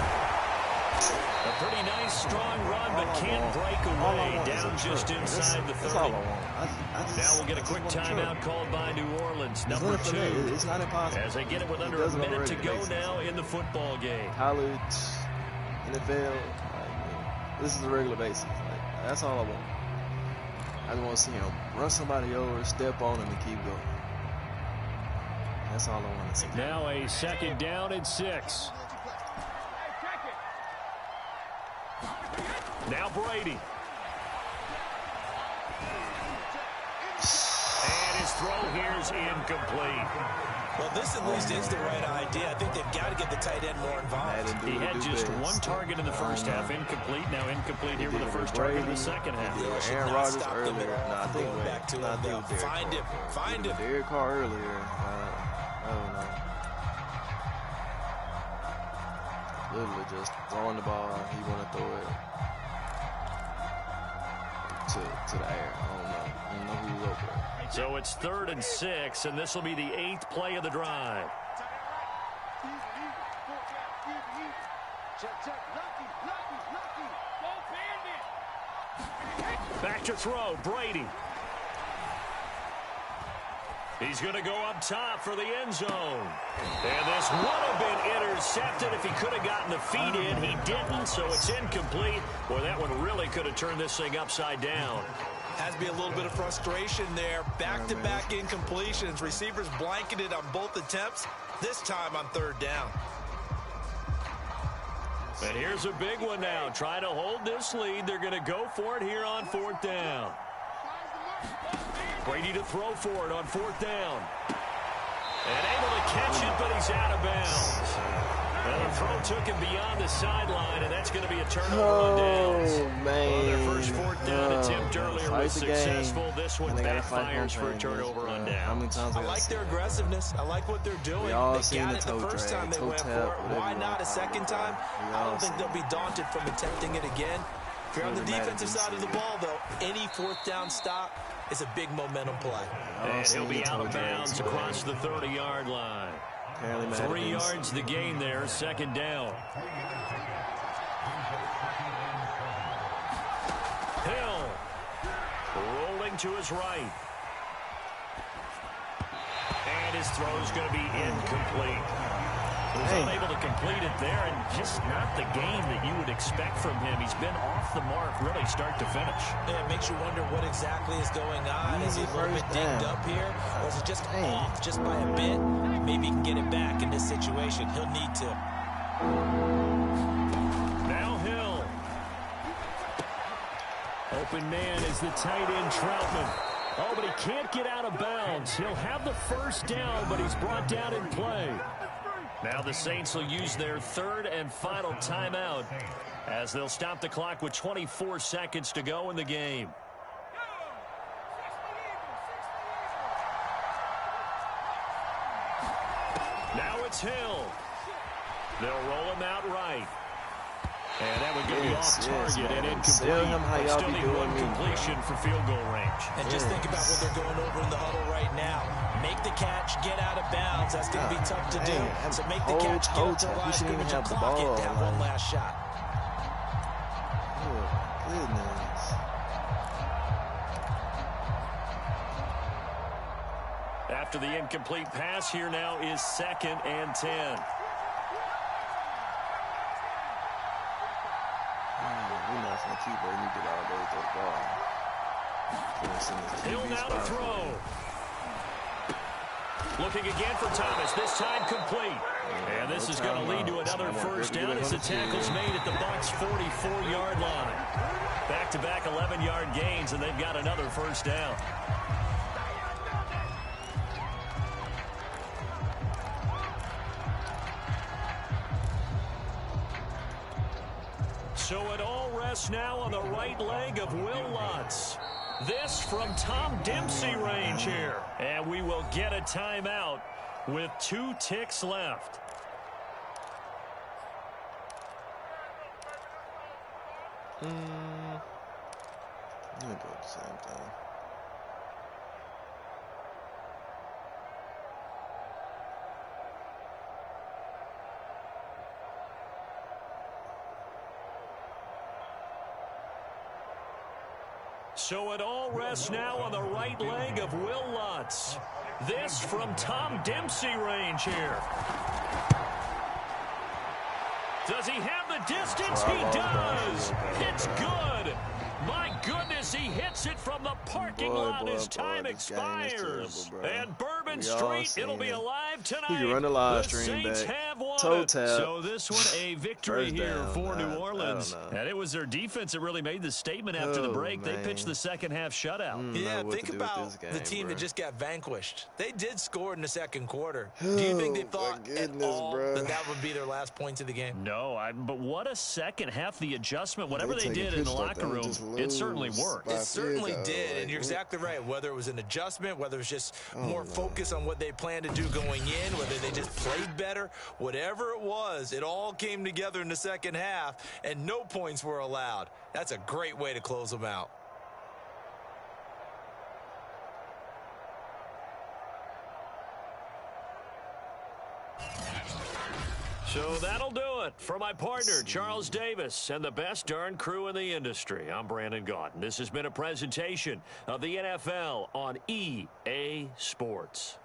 A pretty nice, strong run, but can't break away. Down just inside the 30. Now we'll get a quick timeout called by New Orleans, number 2. It's not impossible. As they get it with under a minute to go now in the football game. College, NFL, this is a regular basis. That's all I want. I just want to see him run somebody over, step on him, and keep going. That's all I want to see. Now a second down and 6. Now Brady. And his throw here is incomplete. Well, this at least is the right idea. I think they've got to get the tight end more involved. He had just one target in the first half, incomplete. Now incomplete here with the first target in the second half. Aaron Rodgers earlier. I think back to him. Find him. Derek Carr earlier. I don't know. Literally just throwing the ball. He want to throw it to the air. I don't know. I don't know who was over there. So it's 3rd and 6, and this will be the 8th play of the drive. Back to throw, Brady. He's going to go up top for the end zone. And this would have been intercepted if he could have gotten the feet in. He didn't, so it's incomplete. Boy, that one really could have turned this thing upside down. Has to be a little bit of frustration there. Back-to-back incompletions. Receivers blanketed on both attempts, this time on 3rd down. And here's a big one now. Trying to hold this lead. They're going to go for it here on 4th down. Brady to throw for it on 4th down. And able to catch it, but he's out of bounds. And the throw took him beyond the sideline, and that's going to be a turnover on downs. Man. Well, their first 4th down attempt earlier was successful. This one backfires for a turnover on downs. I like their aggressiveness. I like what they're doing. They got it the first time they went for it. Why not a second time? I don't think they'll be daunted from attempting it again. If you're on the defensive side of the ball, though, any 4th down stop is a big momentum play. And he'll be out of bounds across the 30-yard line. 3 yards the gain there, 2nd down. Hill rolling to his right. his throw is going to be incomplete. He was unable to complete it there, and just not the game that you would expect from him. He's been off the mark really start to finish. Yeah, it makes you wonder what exactly is going on. Is he a little bit dinged up here, or is it just off just by a bit? Maybe he can get it back in this situation. He'll need to. Now Hill. Open man is the tight end Troutman. Oh, but he can't get out of bounds. He'll have the first down, but he's brought down in play. Now the Saints will use their third and final timeout as they'll stop the clock with 24 seconds to go in the game. Now it's Hill. They'll roll him out right. And that would get you off target and incomplete. Still need one completion for field goal range. And just think about what they're going over in the huddle right now. Make the catch, get out of bounds. That's going to be tough to do. So make the catch, get up to the line, scrimmage, and clock it to have one last shot. Oh, goodness. After the incomplete pass, here now is 2nd and 10. We're not going to keep letting you get all those up ball. Hill now to throw. Looking again for Thomas, this time complete. And this is going to lead to another first down as the tackle's made at the Bucs' 44-yard line. Back-to-back 11-yard gains, and they've got another first down. So it all rests now on the right leg of Will Lutz. This from Tom Dempsey range here. And we will get a timeout with 2 ticks left. I'm going to go at the same time. So it all rests now on the right leg of Will Lutz. This from Tom Dempsey range here. Does he have the distance? He does. It's good. My goodness, he hits it from the parking lot as time expires. And Bourbon Street, it'll be alive tonight. You can run the live The stream Saints back. have won Toe it. tap. So this one a victory First here down. for New I Orleans. don't know. And it was their defense that really made the statement after the break. They pitched the second half shutout. Yeah, think about the team that just got vanquished. They did score in the second quarter. Do you think they thought at all that that would be their last points of the game? No, but what a second half. The adjustment, whatever they did in the locker room, it certainly worked. It certainly did, and you're exactly right. Whether it was an adjustment, whether it was just more focus on what they planned to do going in, whether they just played better, whatever it was, it all came together in the second half, and no points were allowed. That's a great way to close them out. So that'll do it for my partner, Charles Davis, and the best darn crew in the industry. I'm Brandon Gaudin. This has been a presentation of the NFL on EA Sports.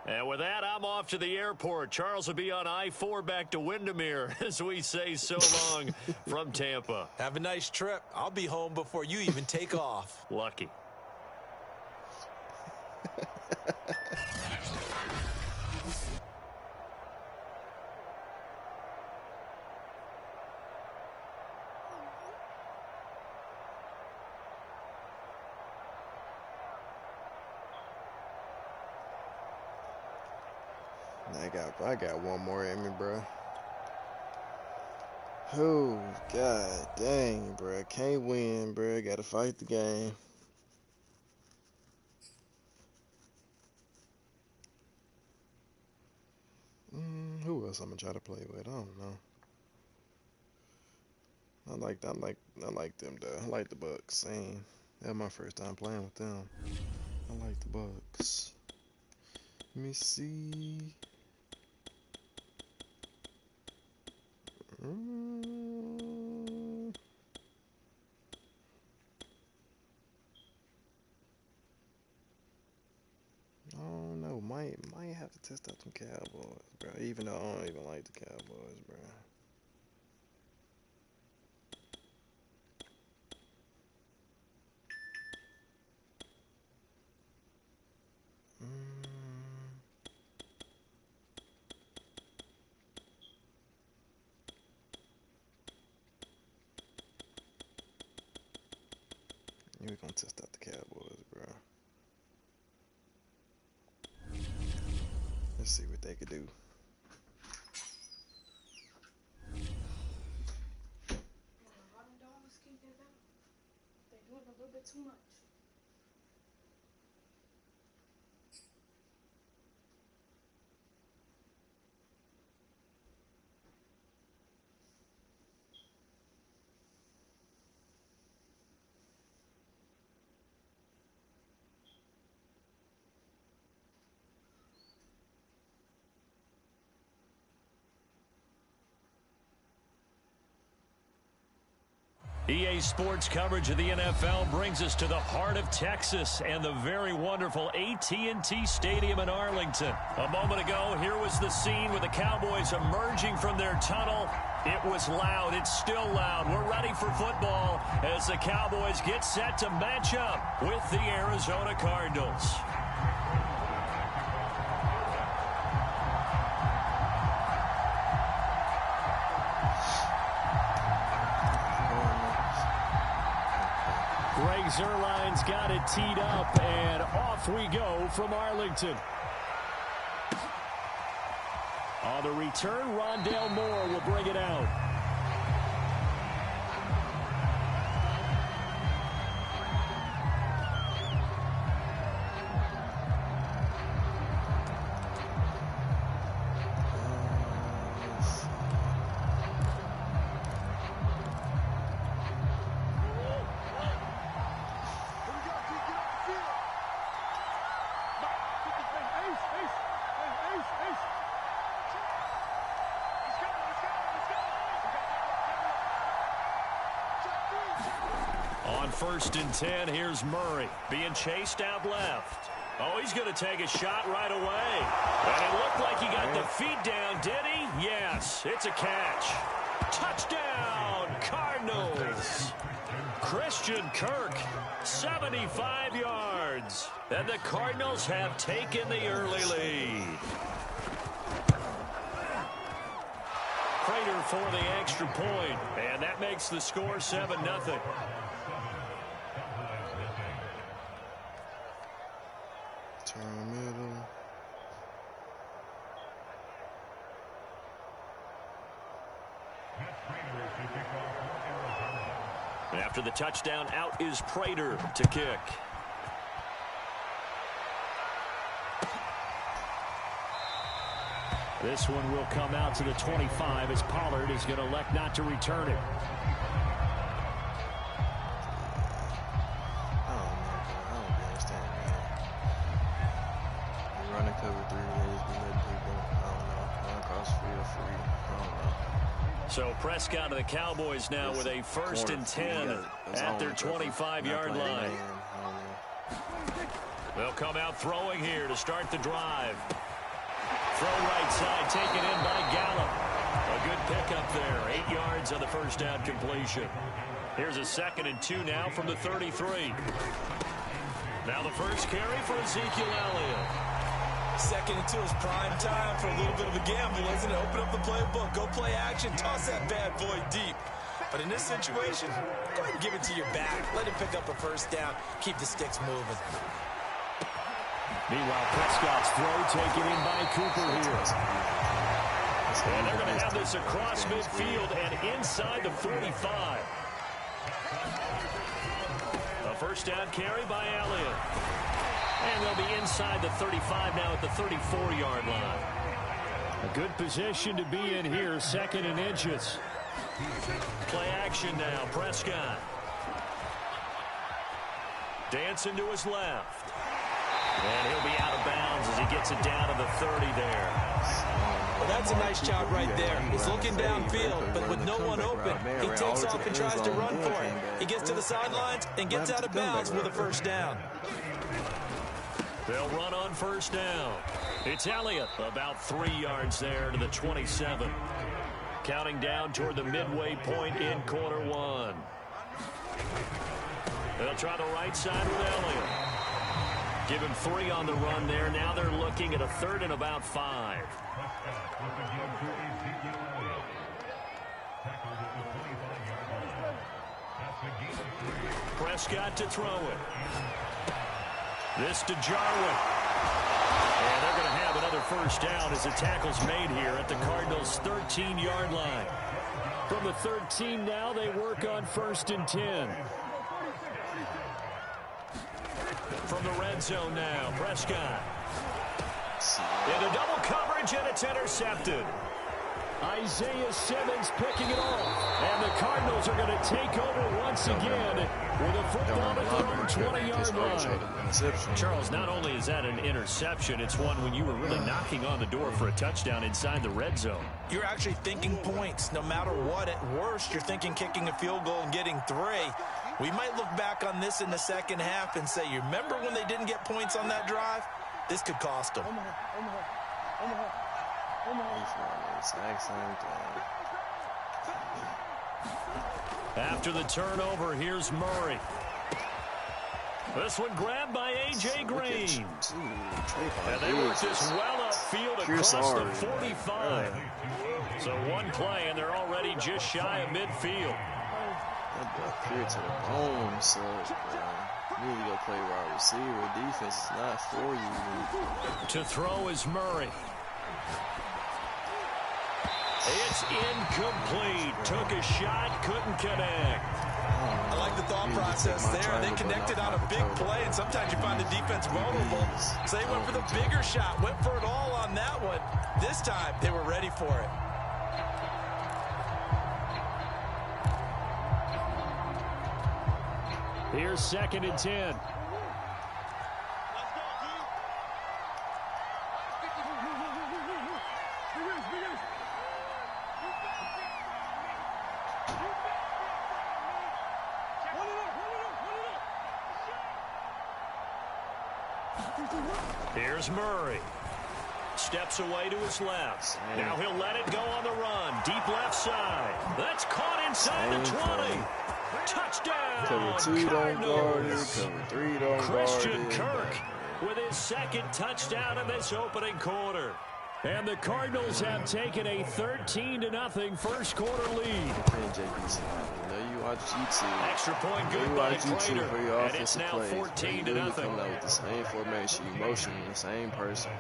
And with that, I'm off to the airport. Charles will be on I-4 back to Windermere as we say so long from Tampa. Have a nice trip. I'll be home before you even take off. Lucky. I got one more in me, bro. Oh, god dang, bro. Can't win, bro. Gotta fight the game. Who else I'm gonna try to play with? I don't know. I like them though. I like the Bucks. That's my first time playing with them. I like the Bucks. Let me see. I don't know. might have to test out some Cowboys, bro. Even though I don't even like the Cowboys, bro. We're gonna test out the Cowboys, bro. Let's see what they could do. They're doing a little bit too much. EA Sports coverage of the NFL brings us to the heart of Texas and the very wonderful AT&T Stadium in Arlington. A moment ago, here was the scene with the Cowboys emerging from their tunnel. It was loud. It's still loud. We're ready for football as the Cowboys get set to match up with the Arizona Cardinals. Greg Zuerlein's got it teed up, and off we go from Arlington. On the return, Rondale Moore will bring it out. First and 10, here's Murray being chased out left. Oh, he's going to take a shot right away. And it looked like he got the feet down, did he? Yes, it's a catch. Touchdown, Cardinals. Christian Kirk, 75 yards. And the Cardinals have taken the early lead. Prater for the extra point, and that makes the score 7-0. Turn middle. After the touchdown, out is Prater to kick. This one will come out to the 25 as Pollard is going to elect not to return it. So Prescott of the Cowboys now with a first and 10 at their 25-yard line. They'll come out throwing here to start the drive. Throw right side taken in by Gallup. A good pickup there. 8 yards on the first down completion. Here's a 2nd and 2 now from the 33. Now the first carry for Ezekiel Elliott. 2nd and 2 is prime time for a little bit of a gamble, isn't it? Open up the playbook, go play action, toss that bad boy deep. But in this situation, go ahead and give it to your back. Let him pick up a first down. Keep the sticks moving. Meanwhile, Prescott's throw taken in by Cooper here. And they're going to have this across midfield and inside the 45. A first down carry by Elliott. And they'll be inside the 35 now at the 34-yard line. A good position to be in here, 2nd and inches. Play action now, Prescott. Dancing to his left. And he'll be out of bounds as he gets it down to the 30 there. Well, that's a nice job right there. He's looking downfield, but with no one open, he takes off and tries to run for it. He gets to the sidelines and gets out of bounds with a first down. They'll run on first down. It's Elliott, about 3 yards there to the 27. Counting down toward the midway point in quarter one. They'll try the right side with Elliott. Give him 3 on the run there. Now they're looking at a 3rd and about 5. Prescott to throw it. This to Jarwin. And they're going to have another first down as the tackle's made here at the Cardinals' 13-yard line. From the 13 now, they work on 1st and 10. From the red zone now, Prescott. Into double coverage, and it's intercepted. Isaiah Simmons picking it off. And the Cardinals are going to take over once again with a football at their own 20-yard line. Charles, not only is that an interception, it's one when you were really knocking on the door for a touchdown inside the red zone. You're actually thinking points. No matter what, at worst, you're thinking kicking a field goal and getting 3. We might look back on this in the second half and say, you remember when they didn't get points on that drive? This could cost them. After the turnover, here's Murray. This one grabbed by A.J. Green. And they work this well upfield across the 45. So one play, and they're already just shy of midfield. That boy Pierre to the bone, so you need to go play wide receiver. Defense is not for you. To throw is Murray. It's incomplete. Took a shot, couldn't connect. I like the thought process there. They connected on a big play, and sometimes you find the defense vulnerable. So they went for the bigger shot, went for it all on that one. This time, they were ready for it. Here's 2nd and 10. Here's Murray. Steps away to his left. Now he'll let it go on the run. Deep left side. That's caught inside the 20. Touchdown. Cover 2 don't guard it. Cover 3 don't guard it. Christian Kirk with his 2nd touchdown in this opening quarter. And the Cardinals have taken a 13-0 first quarter lead. You watch YouTube. Extra point good by Prater. And it's now 14-0. Coming out with the same formation, motion, the same person.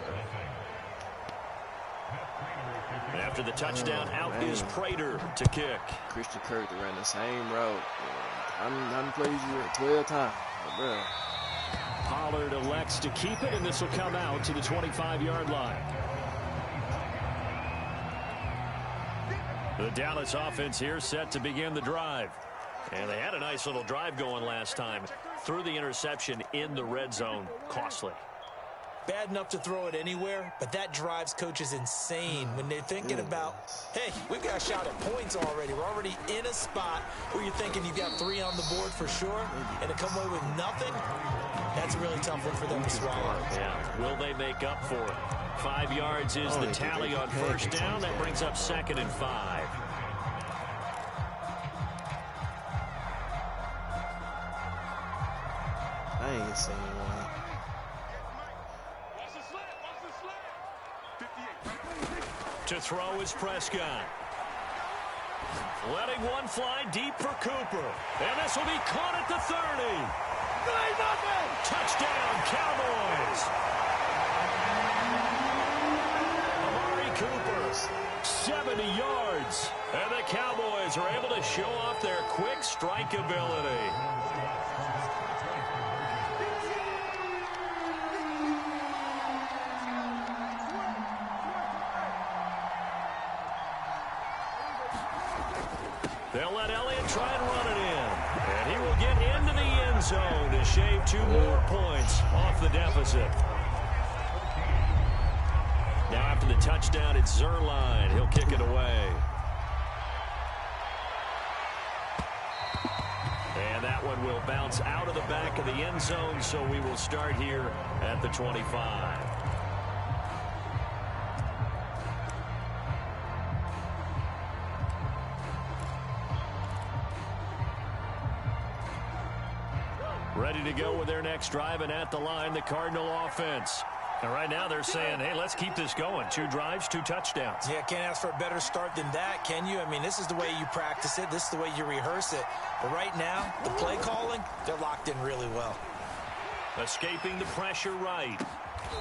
After the touchdown, out is Prater to kick. Christian Kirk ran the same route. How many plays you 12 times? Bro. Pollard elects to keep it, and this will come out to the 25-yard line. The Dallas offense here set to begin the drive. And they had a nice little drive going last time. Threw the interception in the red zone. Costly. Bad enough to throw it anywhere, but that drives coaches insane when they're thinking about, hey, we've got a shot at points already. We're already in a spot where you're thinking you've got 3 on the board for sure, and to come away with nothing, that's a really tough one for them to swallow. Yeah, will they make up for it? 5 yards is the tally on first down. That brings up 2nd and 5. I ain't seen one. To throw is Prescott. Letting one fly deep for Cooper. And this will be caught at the 30. Touchdown, Cowboys. Amari Cooper, 70 yards. And the Cowboys are able to show off their quick strike ability. They'll let Elliott try and run it in. And he will get into the end zone to shave 2 more points off the deficit. Now after the touchdown, it's Zerline. He'll kick it away. And that that one will bounce out of the back of the end zone, so we will start here at the 25. Ready to go with their next drive, and at the line, the Cardinal offense. And right now they're saying, hey, let's keep this going. 2 drives, 2 touchdowns. Yeah, can't ask for a better start than that, can you? I mean, this is the way you practice it. This is the way you rehearse it. But right now, the play calling, they're locked in really well. Escaping the pressure right.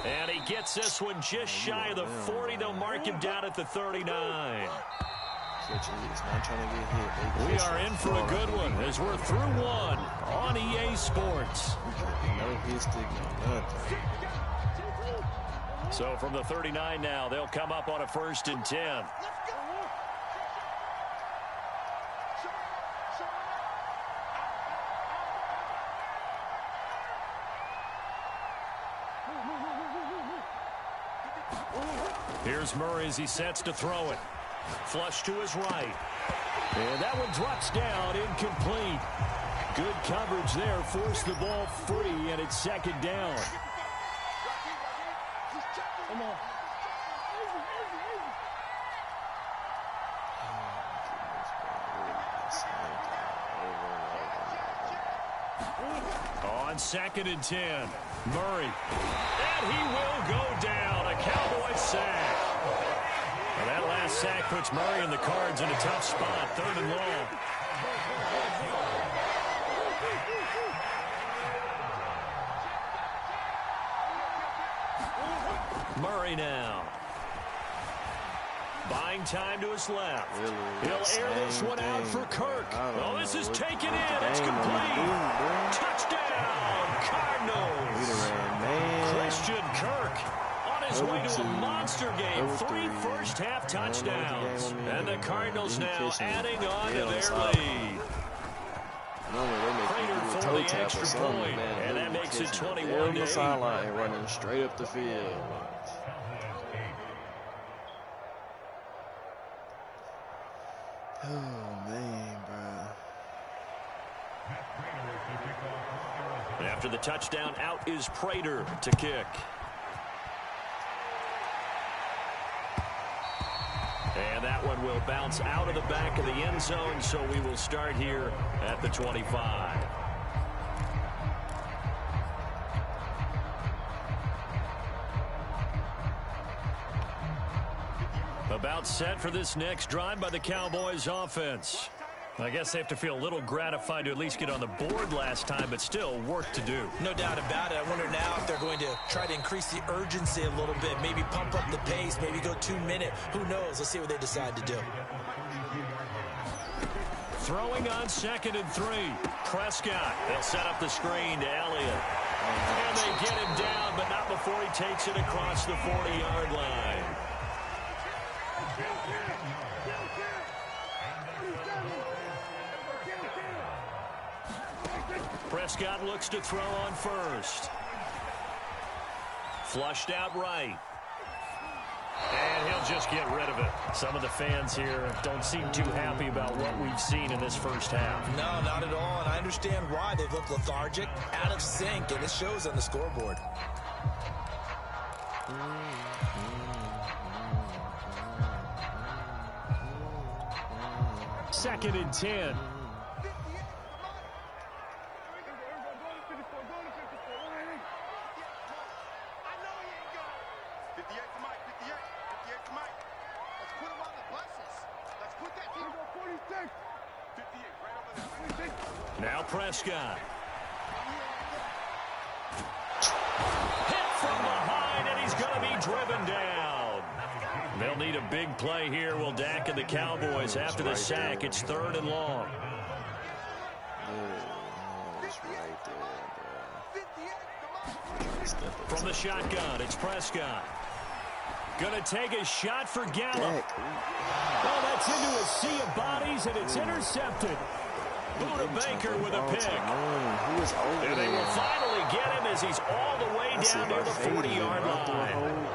And he gets this one just shy of the 40. They'll mark him down at the 39. We are in for a good one as we're through one on EA Sports. So from the 39 now, they'll come up on a 1st and 10. Here's Murray as he sets to throw it. Flush to his right. And that one drops down, incomplete. Good coverage there, forced the ball free, and it's 2nd down. Come on. On 2nd and 10, Murray. And he will go down, a Cowboy sack. Well, that last sack puts Murray and the Cards in a tough spot, 3rd and long. Murray now. Buying time to his left. He'll air this one out for Kirk. Oh, this is taken in. It's complete. Touchdown, Cardinals. Christian Kirk on his way to a monster game. 3 first-half touchdowns. And the Cardinals now adding on to their lead. Prater for the extra point. And that makes it 21-8. The sideline running straight up the field. Oh, man, bro. After the touchdown, out is Prater to kick. And that one will bounce out of the back of the end zone, so we will start here at the 25. About set for this next drive by the Cowboys offense. I guess they have to feel a little gratified to at least get on the board last time, but still work to do. No doubt about it. I wonder now if they're going to try to increase the urgency a little bit, maybe pump up the pace, maybe go 2-minute. Who knows? Let's see what they decide to do. Throwing on 2nd and 3. Prescott. They'll set up the screen to Elliott. And they get him down, but not before he takes it across the 40-yard line. Prescott looks to throw on 1st. Flushed out right. And he'll just get rid of it. Some of the fans here don't seem too happy about what we've seen in this first half. No, not at all. And I understand why. They look lethargic, out of sync, and it shows on the scoreboard. 2nd and 10. Now Prescott. Hit from behind, and he's going to be driven down. They'll need a big play here. Will Dak and the Cowboys after the sack. It's 3rd and long. From the shotgun, it's Prescott. Going to take a shot for Gallup. Oh, that's into a sea of bodies, and it's intercepted. Buda Baker with a pick. And they will finally get him as he's all the way down near the 40-yard line.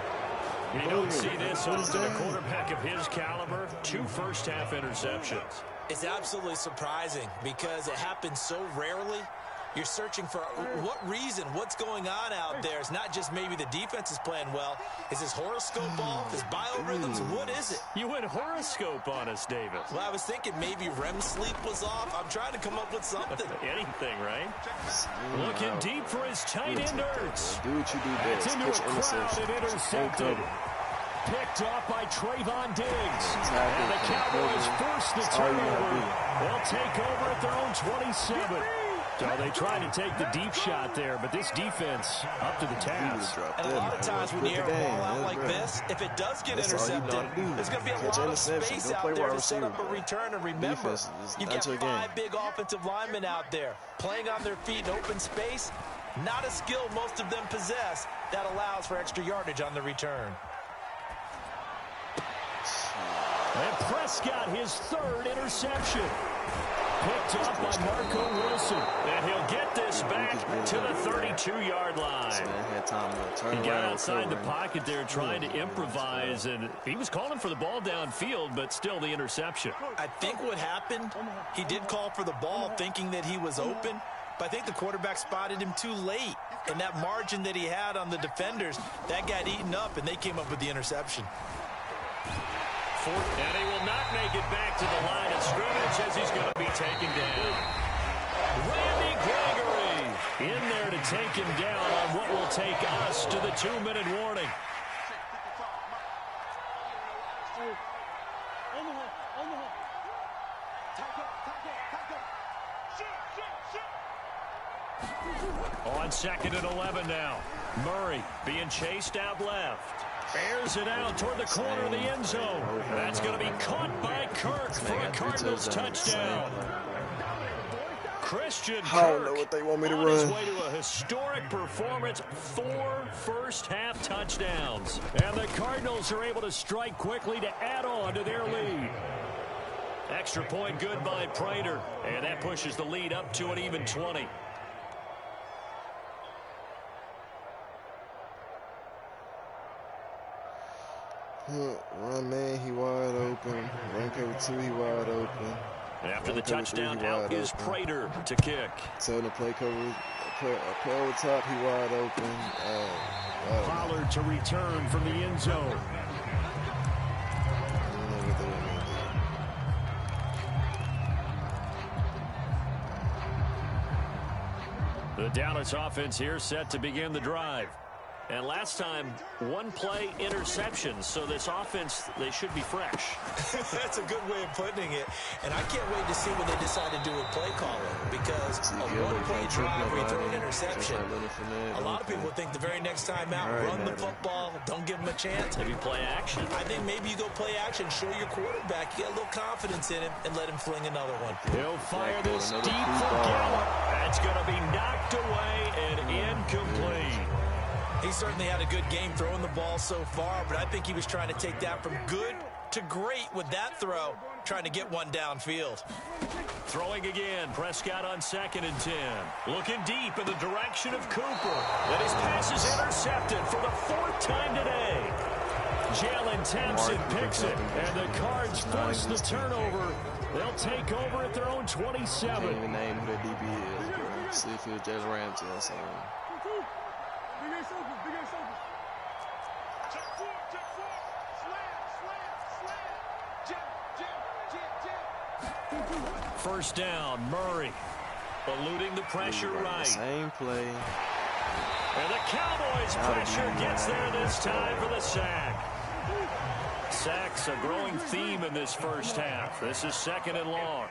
You don't see this often. A quarterback of his caliber, 2 first-half interceptions. It's absolutely surprising because it happens so rarely. You're searching for what reason, what's going on out there. It's not just maybe the defense is playing well. Is his horoscope off? His biorhythms? What is it? You went horoscope on us, Davis. Well, I was thinking maybe REM sleep was off. I'm trying to come up with something. Anything, right? Looking deep for his tight end Ertz. Do what you do best. It's into a crowd and intercepted. Picked off by Trayvon Diggs. And the Cowboys force the turnover. They'll take over at their own 27. So they tried to take the deep shot there, but this defense up to the task. And a lot of times when you air a ball out like this, if it does get intercepted, there's going to be a lot of space out there to set up a return. And remember, you've got 5 big offensive linemen out there playing on their feet in open space. Not a skill most of them possess that allows for extra yardage on the return. And Prescott, his 3rd interception. Picked up by Marco Wilson. And he'll get this back to the 32-yard line. He got outside the pocket there trying to improvise, and he was calling for the ball downfield, but still the interception. I think what happened, he did call for the ball thinking that he was open, but I think the quarterback spotted him too late. And that margin that he had on the defenders, that got eaten up, and they came up with the interception. And he will not make it back to the line of scrimmage as he's going to be taken down. Randy Gregory in there to take him down on what will take us to the 2-minute warning. On 2nd and 11 now. Murray being chased out left. Bears it out toward the corner of the end zone. That's going to be caught by Kirk for a Cardinals touchdown. Christian Kirk I don't know what they want me to on his run. way to a historic performance, 4 first-half touchdowns. And the Cardinals are able to strike quickly to add on to their lead. Extra point good by Prater, and that pushes the lead up to an even 20. Run man, he wide open. Run cover 2, he wide open. After the touchdown, out is Prater to kick. Tell him to play cover, play over top, he wide open. Pollard to return from the end zone. The Dallas offense here set to begin the drive. And last time, 1-play interceptions. So this offense, they should be fresh. That's a good way of putting it. And I can't wait to see when they decide to do a play calling. Because a 1-play drive where you throw an interception, a lot of people think the very next time out, run the football, don't give them a chance. Maybe play action. I think maybe you go play action, show your quarterback, you get a little confidence in him, and let him fling another one. He'll fire this deep for Gallup. That's going to be knocked away and incomplete. He certainly had a good game throwing the ball so far, but I think he was trying to take that from good to great with that throw, trying to get one downfield. Throwing again, Prescott on 2nd and 10. Looking deep in the direction of Cooper. And his pass is intercepted for the 4th time today. Jalen Thompson picks it, and the Cards force the turnover. They'll take over at their own 27. I can't even name who that DB is, bro. See if it was Jalen Ramsey or something. First down, Murray. Eluding the pressure right. Same play. And the Cowboys pressure gets there this time for the sack. Sacks a growing theme in this first half. This is 2nd and long.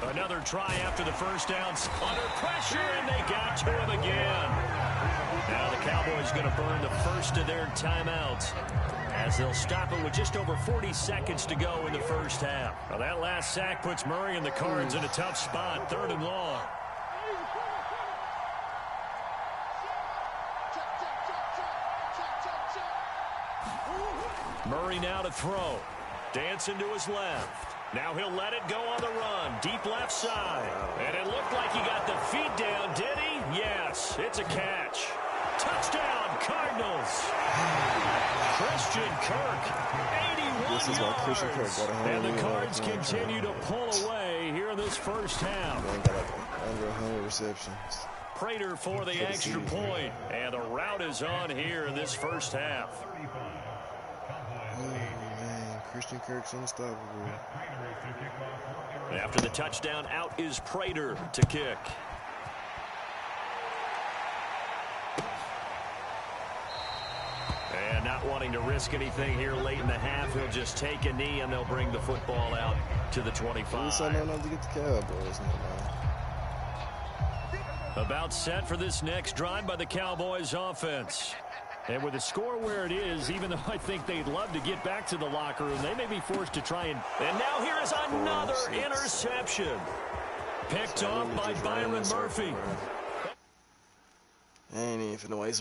Another try after the first down. Under pressure, and they got to him again. Now the Cowboys going to burn the first of their timeouts as they'll stop it with just over 40 seconds to go in the first half. Now that last sack puts Murray and the Cards in a tough spot, 3rd and long. Murray now to throw. Dancing to his left. Now he'll let it go on the run. Deep left side. And it looked like he got the feet down, did he? Yes, it's a catch. Touchdown, Cardinals. Christian Christian Kirk. 81 yards. And the Cards continue to pull away here in this first half. Under 100 receptions. Prater for the extra point. And the rout is on here in this first half. Oh, man. Christian Kirk's unstoppable. After the touchdown, out is Prater to kick. And not wanting to risk anything here late in the half, he'll just take a knee and they'll bring the football out to the 25. I know not to get the Cowboys. About set for this next drive by the Cowboys offense. And with the score where it is, even though I think they'd love to get back to the locker room, they may be forced to try and now here is another interception. Picked off by Byron Murphy. I ain't even finna waste